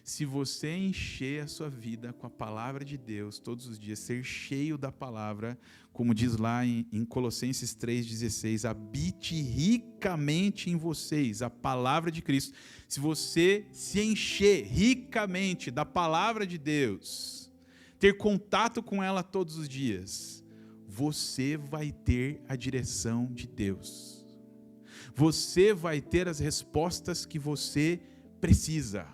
Se você encher a sua vida com a palavra de Deus todos os dias, ser cheio da palavra, como diz lá em Colossenses 3,16, habite ricamente em vocês a palavra de Cristo. Se você se encher ricamente da palavra de Deus, ter contato com ela todos os dias, você vai ter a direção de Deus. Você vai ter as respostas que você precisa.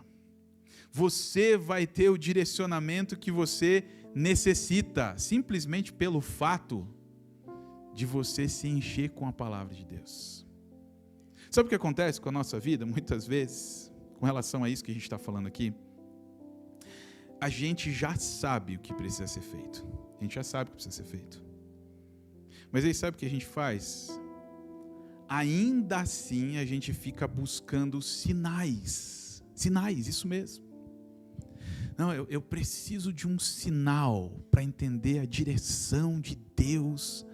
Você vai ter o direcionamento que você necessita, simplesmente pelo fato de você se encher com a palavra de Deus. Sabe o que acontece com a nossa vida, muitas vezes, com relação a isso que a gente está falando aqui? A gente já sabe o que precisa ser feito. A gente já sabe o que precisa ser feito. Mas aí sabe o que a gente faz? Ainda assim, a gente fica buscando sinais. Sinais, isso mesmo. Não, eu preciso de um sinal para entender a direção de Deus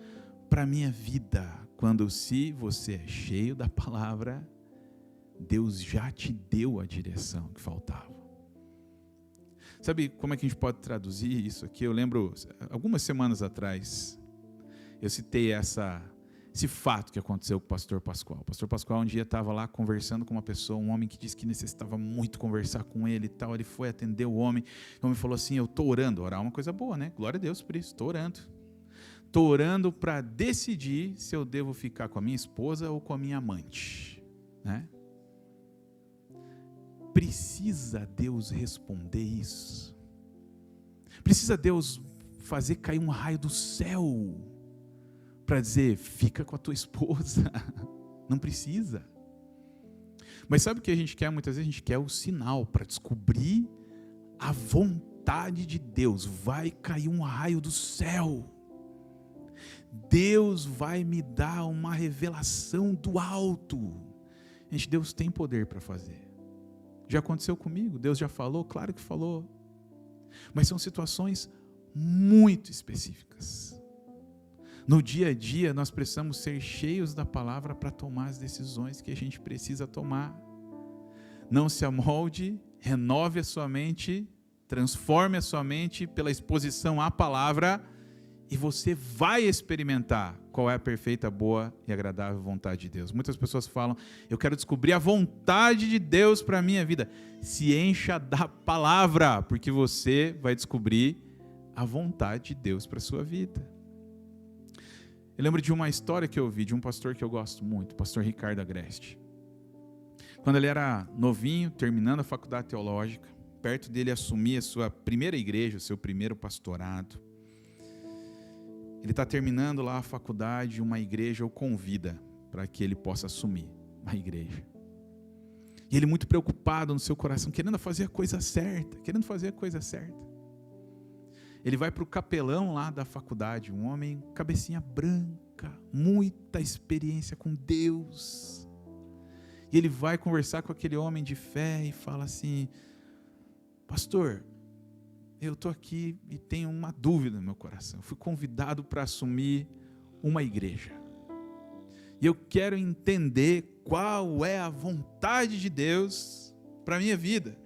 para a minha vida. Quando, se você é cheio da palavra, Deus já te deu a direção que faltava. Sabe como é que a gente pode traduzir isso aqui? Eu lembro, algumas semanas atrás, eu citei esse fato que aconteceu com o pastor Pascoal. O pastor Pascoal um dia estava lá conversando com uma pessoa, um homem que disse que necessitava muito conversar com ele e tal. Ele foi atender o homem falou assim: eu estou orando. Orar é uma coisa boa, né? Glória a Deus por isso, estou estou orando para decidir se eu devo ficar com a minha esposa ou com a minha amante, né? Precisa Deus responder isso? Precisa Deus fazer cair um raio do céu para dizer, fica com a tua esposa? Não precisa. Mas sabe o que a gente quer? Muitas vezes a gente quer o sinal para descobrir a vontade de Deus. Vai cair um raio do céu. Deus vai me dar uma revelação do alto. Gente, Deus tem poder para fazer. Já aconteceu comigo? Deus já falou? Claro que falou. Mas são situações muito específicas. No dia a dia, nós precisamos ser cheios da palavra para tomar as decisões que a gente precisa tomar. Não se amolde, renove a sua mente, transforme a sua mente pela exposição à palavra e você vai experimentar qual é a perfeita, boa e agradável vontade de Deus. Muitas pessoas falam, eu quero descobrir a vontade de Deus para a minha vida. Se encha da palavra, porque você vai descobrir a vontade de Deus para a sua vida. Eu lembro de uma história que eu ouvi de um pastor que eu gosto muito, o pastor Ricardo Agreste. Quando ele era novinho, terminando a faculdade teológica, perto dele assumir a sua primeira igreja, o seu primeiro pastorado. Ele está terminando lá a faculdade, uma igreja o convida para que ele possa assumir uma igreja. E ele muito preocupado no seu coração, querendo fazer a coisa certa, Ele vai para o capelão lá da faculdade, um homem cabecinha branca, muita experiência com Deus. E ele vai conversar com aquele homem de fé e fala assim, pastor, eu estou aqui e tenho uma dúvida no meu coração. Eu fui convidado para assumir uma igreja. E eu quero entender qual é a vontade de Deus para a minha vida.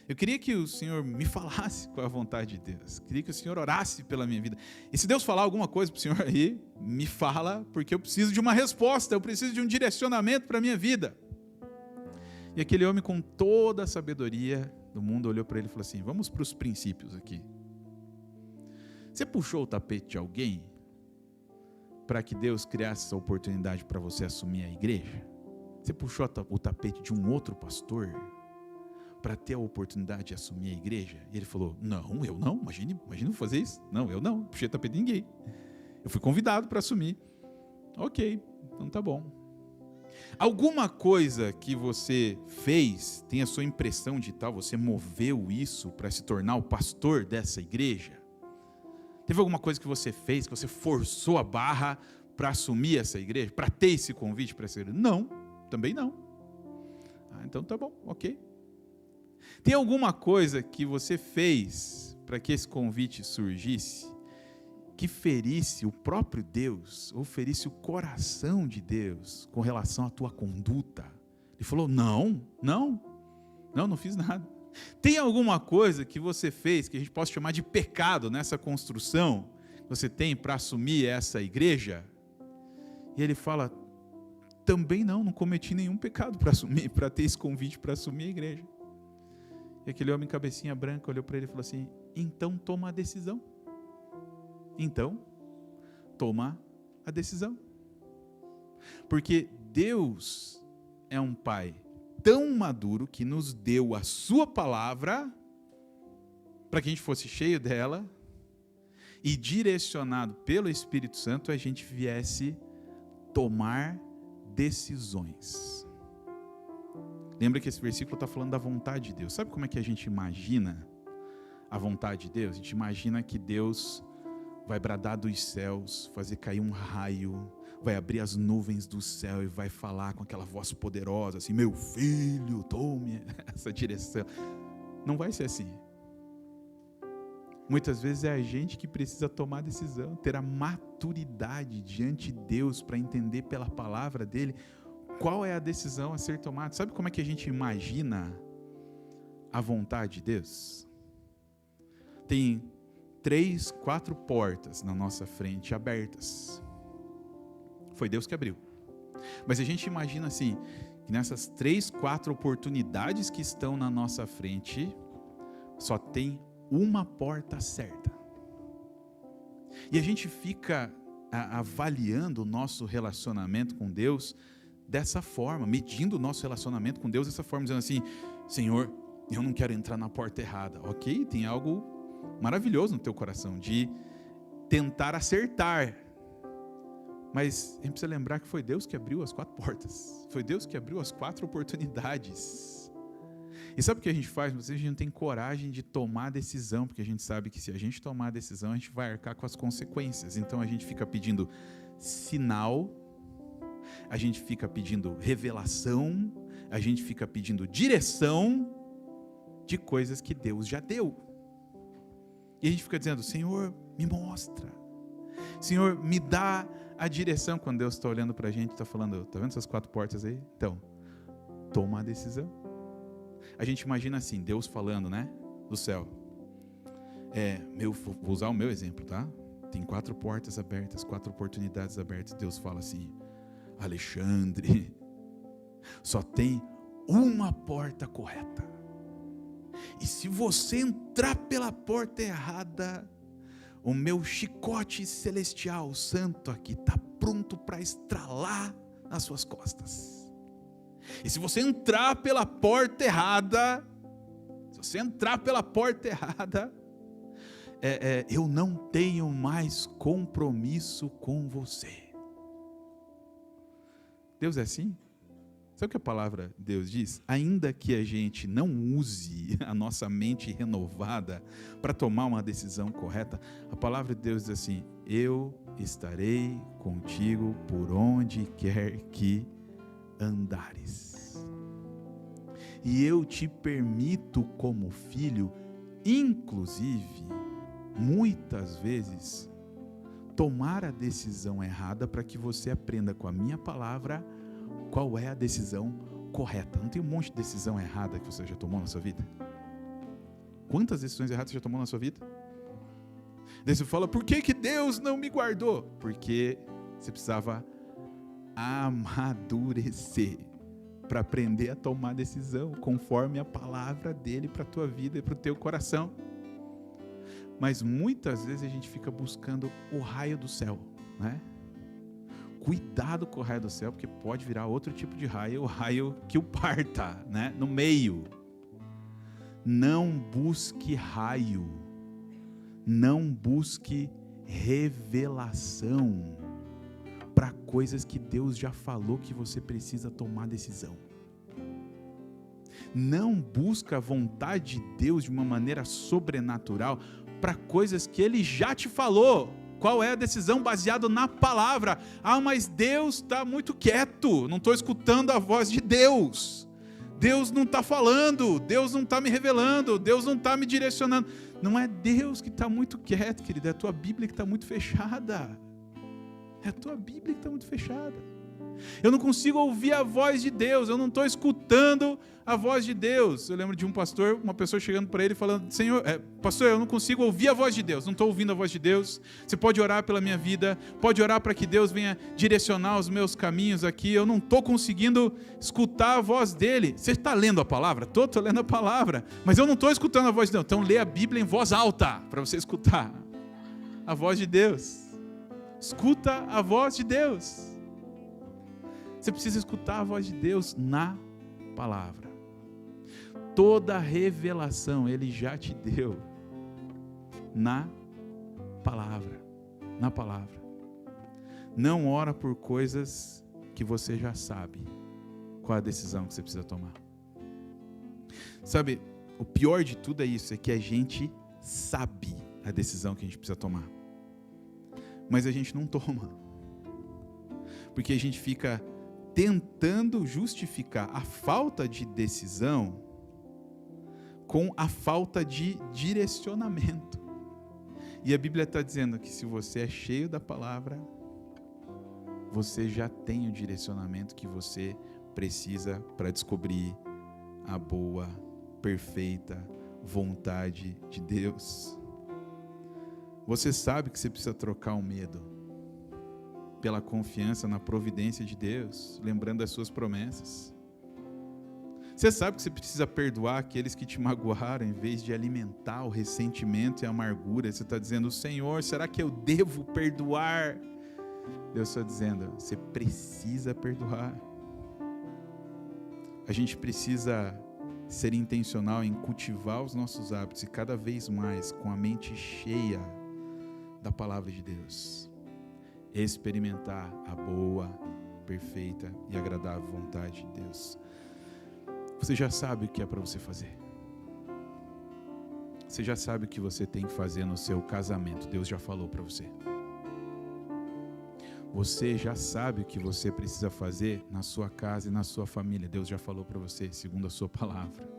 Eu queria que o Senhor me falasse qual é a vontade de Deus. Queria que o Senhor orasse pela minha vida. E se Deus falar alguma coisa para o Senhor aí, me fala, porque eu preciso de uma resposta, eu preciso de um direcionamento para a minha vida. E aquele homem com toda a sabedoria do mundo olhou para ele e falou assim, vamos para os princípios aqui. Você puxou o tapete de alguém para que Deus criasse essa oportunidade para você assumir a igreja? Você puxou o tapete de um outro pastor para ter a oportunidade de assumir a igreja? E ele falou, não, eu não, imagina fazer isso. Não, eu não, puxei o tapete de ninguém. Eu fui convidado para assumir. Ok, então tá bom. Alguma coisa que você fez, tem a sua impressão de tal, você moveu isso para se tornar o pastor dessa igreja? Teve alguma coisa que você fez, que você forçou a barra para assumir essa igreja, para ter esse convite para essa igreja? Não, também não. Então tá bom, ok. Tem alguma coisa que você fez para que esse convite surgisse, que ferisse o próprio Deus, ou ferisse o coração de Deus com relação à tua conduta? Ele falou, não fiz nada. Tem alguma coisa que você fez, que a gente possa chamar de pecado nessa construção, que você tem para assumir essa igreja? E ele fala, também não cometi nenhum pecado para ter esse convite para assumir a igreja. E aquele homem cabecinha branca olhou para ele e falou assim, então toma a decisão. Então, toma a decisão. Porque Deus é um Pai tão maduro que nos deu a sua palavra para que a gente fosse cheio dela e direcionado pelo Espírito Santo a gente viesse tomar decisões. Lembra que esse versículo está falando da vontade de Deus. Sabe como é que a gente imagina a vontade de Deus? A gente imagina que Deus vai bradar dos céus, fazer cair um raio, vai abrir as nuvens do céu e vai falar com aquela voz poderosa, assim, meu filho, tome essa direção. Não vai ser assim. Muitas vezes é a gente que precisa tomar decisão, ter a maturidade diante de Deus para entender pela palavra dele qual é a decisão a ser tomada. Sabe como é que a gente imagina a vontade de Deus? Tem 3, 4 portas na nossa frente abertas. Foi Deus que abriu. Mas a gente imagina assim, que nessas 3, 4 oportunidades que estão na nossa frente, só tem uma porta certa. E a gente fica avaliando o nosso relacionamento com Deus dessa forma, medindo o nosso relacionamento com Deus dessa forma, dizendo assim: Senhor, eu não quero entrar na porta errada. Ok, tem algo maravilhoso no teu coração de tentar acertar, mas a gente precisa lembrar que foi Deus que abriu as 4 portas, foi Deus que abriu as 4 oportunidades. E sabe o que a gente faz? Muitas vezes a gente não tem coragem de tomar a decisão, porque a gente sabe que se a gente tomar a decisão, a gente vai arcar com as consequências. Então a gente fica pedindo sinal, a gente fica pedindo revelação, a gente fica pedindo direção de coisas que Deus já deu. E a gente fica dizendo: Senhor, me mostra. Senhor, me dá a direção. Quando Deus está olhando para a gente, está falando: está vendo essas 4 portas aí? Então, toma a decisão. A gente imagina assim, Deus falando, né, do céu. Vou usar o meu exemplo, tá? Tem 4 portas abertas, 4 oportunidades abertas. Deus fala assim: Alexandre, só tem uma porta correta. E se você entrar pela porta errada, o meu chicote celestial santo aqui está pronto para estralar nas suas costas. E se você entrar pela porta errada, eu não tenho mais compromisso com você. Deus é assim? Sabe o que a palavra de Deus diz? Ainda que a gente não use a nossa mente renovada para tomar uma decisão correta, a palavra de Deus diz assim: eu estarei contigo por onde quer que andares. E eu te permito como filho, inclusive, muitas vezes, tomar a decisão errada para que você aprenda com a minha palavra qual é a decisão correta. Não tem um monte de decisão errada que você já tomou na sua vida? Quantas decisões erradas você já tomou na sua vida? Daí você fala: por que Deus não me guardou? Porque você precisava amadurecer para aprender a tomar decisão conforme a palavra dele para a tua vida e para o teu coração. Mas muitas vezes a gente fica buscando o raio do céu, né? Cuidado com o raio do céu, porque pode virar outro tipo de raio, o raio que o parta, né? No meio. Não busque raio, não busque revelação para coisas que Deus já falou que você precisa tomar decisão. Não busca a vontade de Deus de uma maneira sobrenatural para coisas que Ele já te falou. Qual é a decisão baseada na palavra? Ah, mas Deus está muito quieto, não estou escutando a voz de Deus. Deus não está falando, Deus não está me revelando, Deus não está me direcionando. Não é Deus que está muito quieto, querido, é a tua Bíblia que está muito fechada. É a tua Bíblia que está muito fechada. Eu não consigo ouvir a voz de Deus, eu não estou escutando a voz de Deus. Eu lembro de um pastor, uma pessoa chegando para ele falando: Senhor, pastor, eu não consigo ouvir a voz de Deus, não estou ouvindo a voz de Deus. Você pode orar pela minha vida, pode orar para que Deus venha direcionar os meus caminhos aqui. Eu não estou conseguindo escutar a voz dele. Você está lendo a palavra? Estou lendo a palavra, mas eu não estou escutando a voz de Deus. Então lê a Bíblia em voz alta, para você escutar a voz de Deus. Escuta a voz de Deus. Você precisa escutar a voz de Deus na palavra. Toda revelação Ele já te deu na palavra. Na palavra. Não ora por coisas que você já sabe qual é a decisão que você precisa tomar. Sabe, o pior de tudo é isso, é que a gente sabe a decisão que a gente precisa tomar, mas a gente não toma, porque a gente fica tentando justificar a falta de decisão com a falta de direcionamento. E a Bíblia está dizendo que se você é cheio da palavra, você já tem o direcionamento que você precisa para descobrir a boa, perfeita vontade de Deus. Você sabe que você precisa trocar o medo pela confiança na providência de Deus, lembrando as suas promessas. Você sabe que você precisa perdoar aqueles que te magoaram, em vez de alimentar o ressentimento e a amargura. Você está dizendo, Senhor, será que eu devo perdoar? Deus está dizendo, você precisa perdoar. A gente precisa ser intencional em cultivar os nossos hábitos e cada vez mais com a mente cheia da palavra de Deus. Experimentar a boa, perfeita e agradável vontade de Deus. Você já sabe o que é para você fazer. Você já sabe o que você tem que fazer no seu casamento. Deus já falou para você. Você já sabe o que você precisa fazer na sua casa e na sua família. Deus já falou para você, segundo a sua palavra.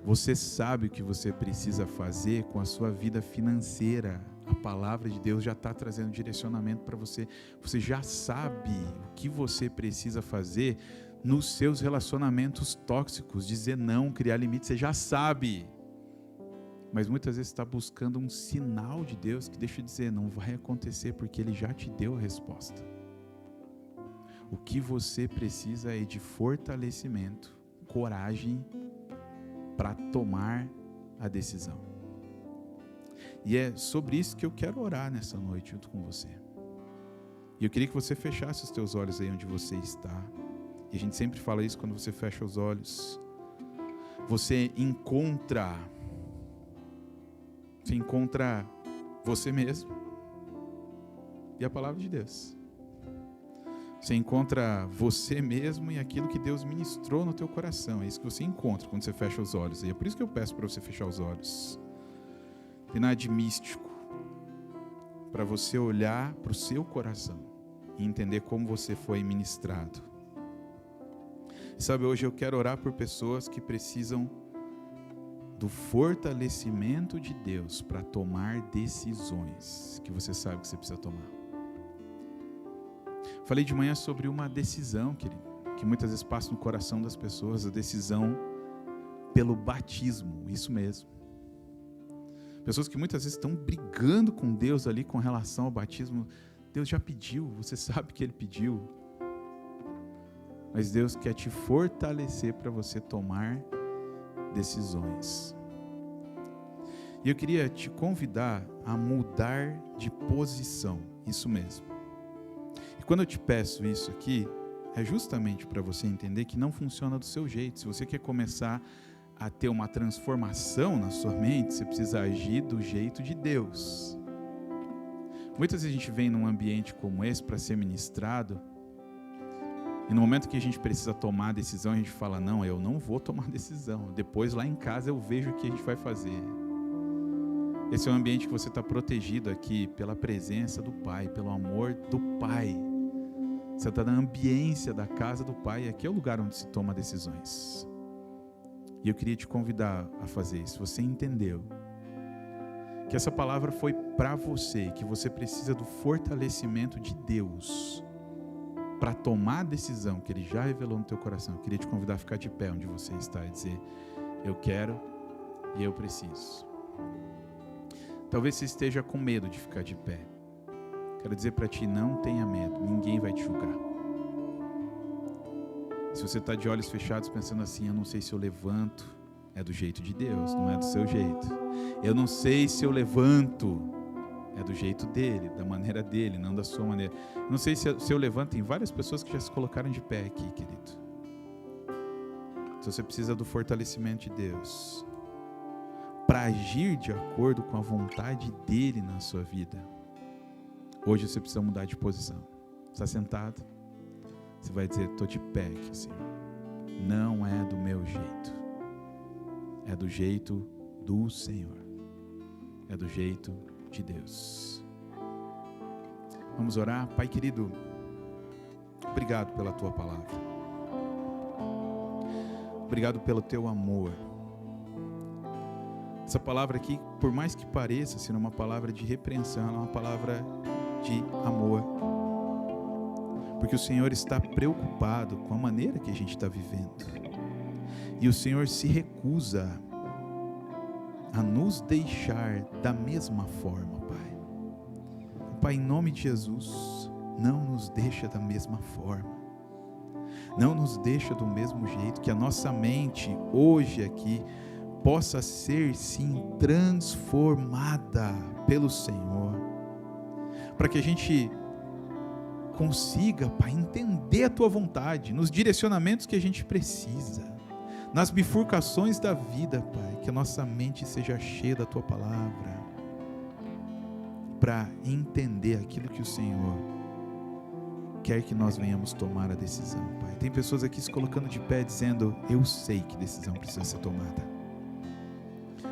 Você sabe o que você precisa fazer com a sua vida financeira. A palavra de Deus já está trazendo direcionamento para você. Você já sabe o que você precisa fazer nos seus relacionamentos tóxicos. Dizer não, criar limites, você já sabe. Mas muitas vezes está buscando um sinal de Deus que deixa eu dizer, não vai acontecer porque Ele já te deu a resposta. O que você precisa é de fortalecimento, coragem para tomar a decisão. E é sobre isso que eu quero orar nessa noite junto com você. E eu queria que você fechasse os teus olhos aí onde você está. E a gente sempre fala isso quando você fecha os olhos. Você encontra você mesmo e a palavra de Deus. Você encontra você mesmo e aquilo que Deus ministrou no teu coração. É isso que você encontra quando você fecha os olhos. E é por isso que eu peço para você fechar os olhos. Não tem nada de místico. Para você olhar para o seu coração e entender como você foi ministrado. Sabe, hoje eu quero orar por pessoas que precisam do fortalecimento de Deus para tomar decisões que você sabe que você precisa tomar. Falei de manhã sobre uma decisão, querido, que muitas vezes passa no coração das pessoas, a decisão pelo batismo, isso mesmo. Pessoas que muitas vezes estão brigando com Deus ali com relação ao batismo. Deus já pediu, você sabe que Ele pediu. Mas Deus quer te fortalecer para você tomar decisões. E eu queria te convidar a mudar de posição, isso mesmo. E quando eu te peço isso aqui, é justamente para você entender que não funciona do seu jeito. Se você quer começar a ter uma transformação na sua mente, você precisa agir do jeito de Deus. Muitas vezes a gente vem num ambiente como esse para ser ministrado, e no momento que a gente precisa tomar a decisão, a gente fala, não, eu não vou tomar decisão. Depois lá em casa eu vejo o que a gente vai fazer. Esse é um ambiente que você está protegido aqui pela presença do Pai, pelo amor do Pai. Você está na ambiência da casa do Pai, e aqui é o lugar onde se toma decisões. E eu queria te convidar a fazer isso. Você entendeu que essa palavra foi para você, que você precisa do fortalecimento de Deus para tomar a decisão que Ele já revelou no teu coração. Eu queria te convidar a ficar de pé onde você está e dizer, eu quero e eu preciso. Talvez você esteja com medo de ficar de pé. Quero dizer para ti, não tenha medo, ninguém vai te julgar. Se você está de olhos fechados pensando assim, eu não sei se eu levanto, é do jeito de Deus, não é do seu jeito. Eu não sei se eu levanto, é do jeito dele, da maneira dele, não da sua maneira. Não sei se eu levanto, tem várias pessoas que já se colocaram de pé aqui, querido. Se você precisa do fortalecimento de Deus, para agir de acordo com a vontade dele na sua vida, hoje você precisa mudar de posição. Está sentado? Você vai dizer, estou de pé aqui, Senhor. Não é do meu jeito. É do jeito do Senhor. É do jeito de Deus. Vamos orar? Pai querido, obrigado pela tua palavra. Obrigado pelo teu amor. Essa palavra aqui, por mais que pareça ser uma palavra de repreensão, ela é uma palavra de amor. Porque o Senhor está preocupado com a maneira que a gente está vivendo. E o Senhor se recusa a nos deixar da mesma forma, Pai. Pai, em nome de Jesus, não nos deixa da mesma forma. Não nos deixa do mesmo jeito, que a nossa mente hoje aqui possa ser sim transformada pelo Senhor, para que a gente consiga, Pai, entender a Tua vontade, nos direcionamentos que a gente precisa, nas bifurcações da vida, Pai, que a nossa mente seja cheia da Tua palavra, para entender aquilo que o Senhor quer que nós venhamos tomar a decisão, Pai. Tem pessoas aqui se colocando de pé dizendo: eu sei que decisão precisa ser tomada.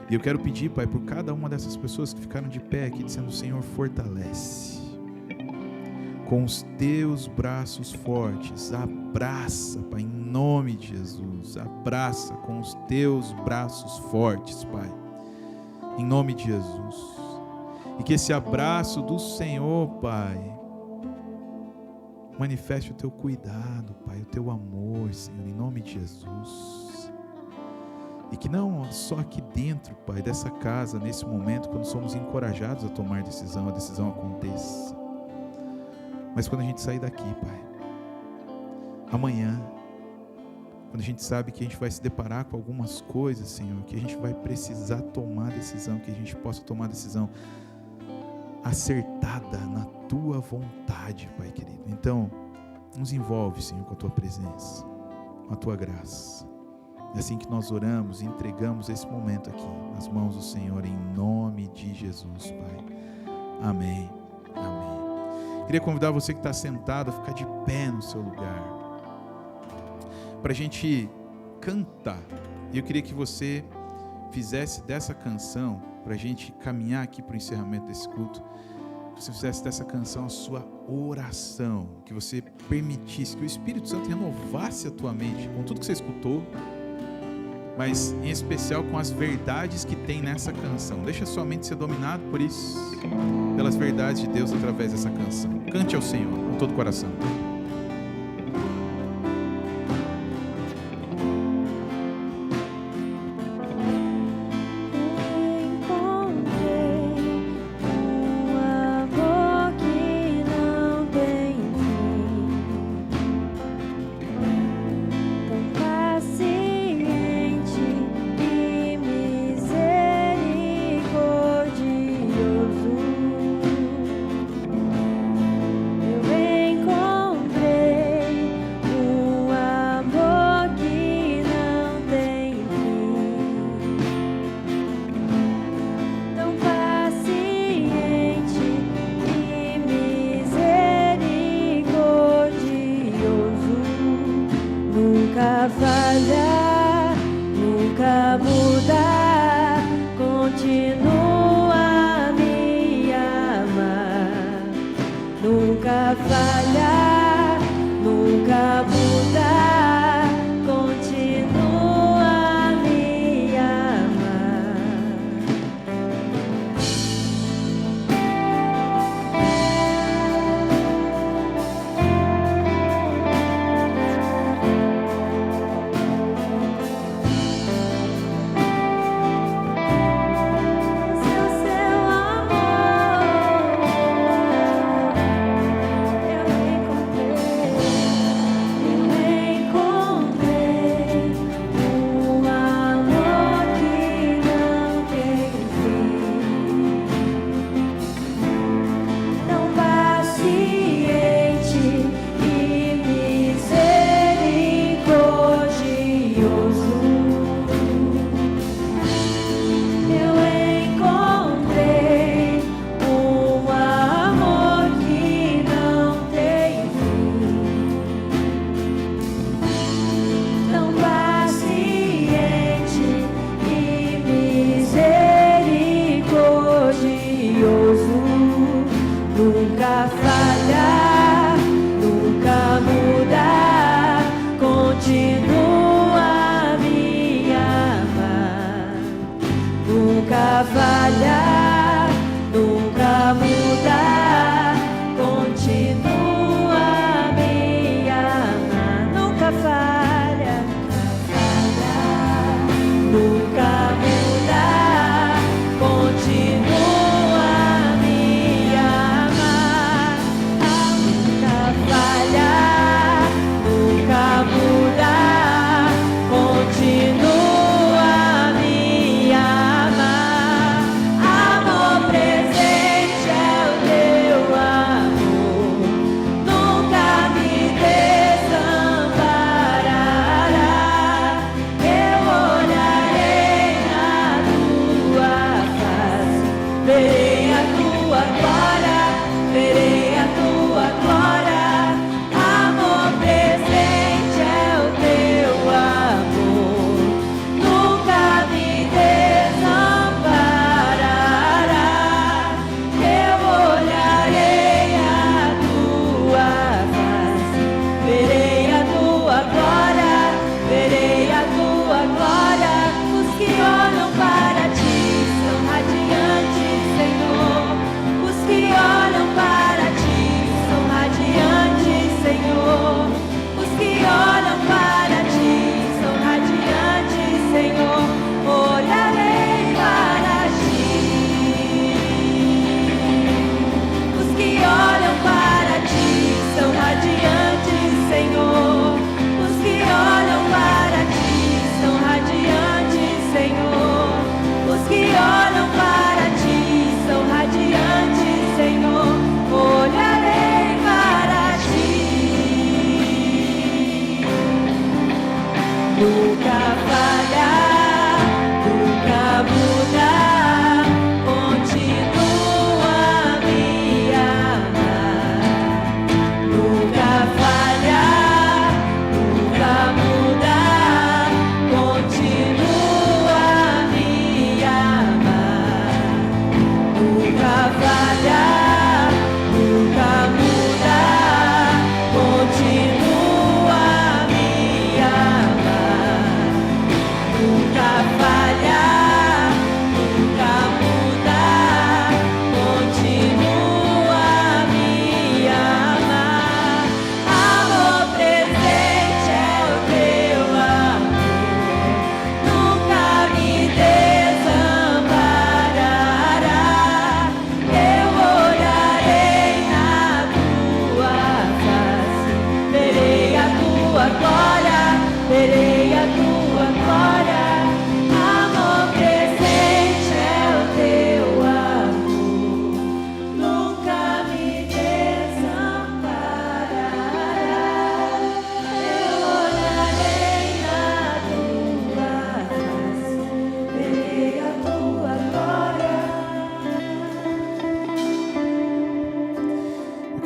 E eu quero pedir, Pai, por cada uma dessas pessoas que ficaram de pé aqui dizendo: Senhor, fortalece com os Teus braços fortes, abraça, Pai, em nome de Jesus, abraça com os Teus braços fortes, Pai, em nome de Jesus. E que esse abraço do Senhor, Pai, manifeste o Teu cuidado, Pai, o Teu amor, Senhor, em nome de Jesus. E que não só aqui dentro, Pai, dessa casa, nesse momento, quando somos encorajados a tomar decisão, a decisão aconteça. Mas quando a gente sair daqui, Pai, amanhã, quando a gente sabe que a gente vai se deparar com algumas coisas, Senhor, que a gente vai precisar tomar decisão, que a gente possa tomar decisão acertada na Tua vontade, Pai querido. Então, nos envolve, Senhor, com a Tua presença, com a Tua graça. É assim que nós oramos e entregamos esse momento aqui nas mãos do Senhor, em nome de Jesus, Pai. Amém. Amém. Queria convidar você que está sentado a ficar de pé no seu lugar, para a gente cantar. E eu queria que você fizesse dessa canção, para a gente caminhar aqui para o encerramento desse culto, que você fizesse dessa canção a sua oração, que você permitisse que o Espírito Santo renovasse a tua mente com tudo que você escutou, mas em especial com as verdades que tem nessa canção. Deixa a sua mente ser dominada por isso, pelas verdades de Deus através dessa canção. Cante ao Senhor com todo o coração. Eu encontrei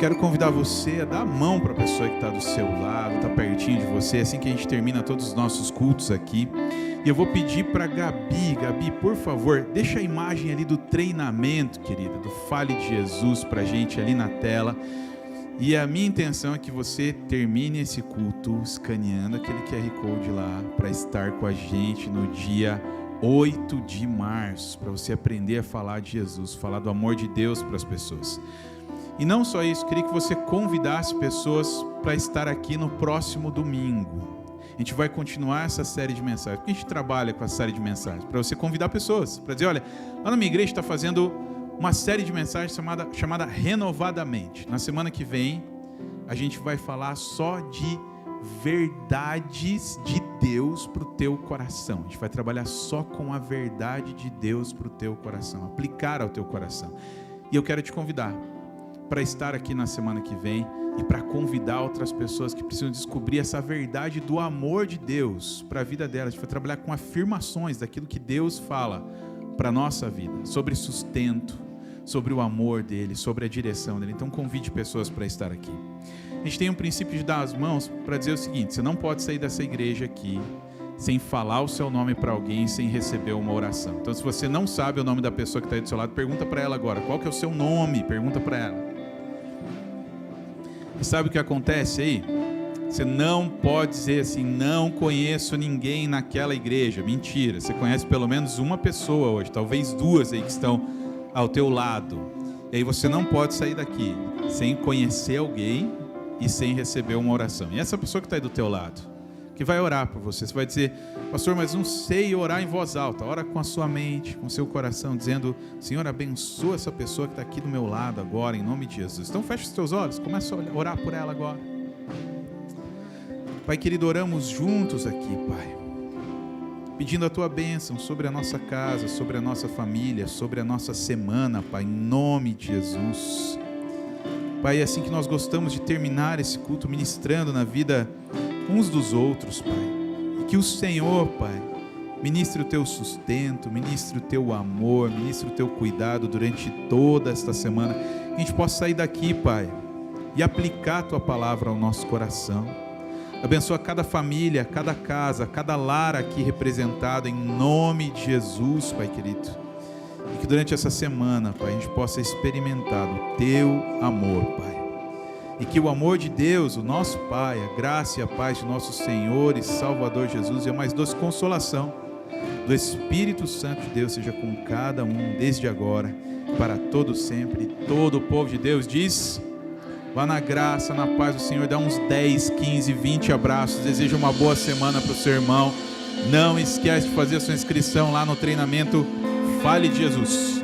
quero convidar você a dar a mão para a pessoa que está do seu lado, está pertinho de você, assim que a gente termina todos os nossos cultos aqui. E eu vou pedir para Gabi, por favor, deixa a imagem ali do treinamento, querida, do Fale de Jesus para a gente ali na tela. E a minha intenção é que você termine esse culto escaneando aquele QR Code lá para estar com a gente no dia 8 de março, para você aprender a falar de Jesus, falar do amor de Deus para as pessoas. E não só isso, queria que você convidasse pessoas para estar aqui no próximo domingo. A gente vai continuar essa série de mensagens. Por que a gente trabalha com a série de mensagens? Para você convidar pessoas, para dizer, olha, lá na minha igreja está fazendo uma série de mensagens chamada Renovadamente. Na semana que vem, a gente vai falar só de verdades de Deus para o teu coração. A gente vai trabalhar só com a verdade de Deus para o teu coração, aplicar ao teu coração. E eu quero te convidar para estar aqui na semana que vem e para convidar outras pessoas que precisam descobrir essa verdade do amor de Deus para a vida delas. A gente vai trabalhar com afirmações daquilo que Deus fala para a nossa vida, sobre sustento, sobre o amor dele, sobre a direção dele. Então convide pessoas para estar aqui. A gente tem um princípio de dar as mãos para dizer o seguinte: você não pode sair dessa igreja aqui sem falar o seu nome para alguém, sem receber uma oração. Então, se você não sabe o nome da pessoa que está aí do seu lado, pergunta para ela agora, qual que é o seu nome? Pergunta para ela. E sabe o que acontece aí? Você não pode dizer assim, não conheço ninguém naquela igreja. Mentira, você conhece pelo menos uma pessoa hoje, talvez duas aí que estão ao teu lado. E aí você não pode sair daqui sem conhecer alguém e sem receber uma oração. E essa pessoa que está aí do teu lado, que vai orar por você, você vai dizer, pastor, mas não sei orar em voz alta. Ora com a sua mente, com o seu coração, dizendo, Senhor, abençoa essa pessoa que está aqui do meu lado agora, em nome de Jesus. Então fecha os teus olhos, começa a orar por ela agora. Pai querido, oramos juntos aqui, Pai, pedindo a tua bênção sobre a nossa casa, sobre a nossa família, sobre a nossa semana, Pai, em nome de Jesus. Pai, é assim que nós gostamos de terminar esse culto, ministrando na vida uns dos outros, Pai. E que o Senhor, Pai, ministre o teu sustento, ministre o teu amor, ministre o teu cuidado durante toda esta semana. Que a gente possa sair daqui, Pai, e aplicar a tua palavra ao nosso coração. Abençoa cada família, cada casa, cada lar aqui representado, em nome de Jesus, Pai querido. E que durante essa semana, Pai, a gente possa experimentar o teu amor, Pai. E que o amor de Deus, o nosso Pai, a graça e a paz de nosso Senhor e Salvador Jesus e a mais doce consolação do Espírito Santo de Deus seja com cada um, desde agora, para todo sempre. E todo o povo de Deus diz, vá na graça, na paz do Senhor, dá uns 10, 15, 20 abraços, deseja uma boa semana para o seu irmão. Não esquece de fazer a sua inscrição lá no treinamento Fale de Jesus.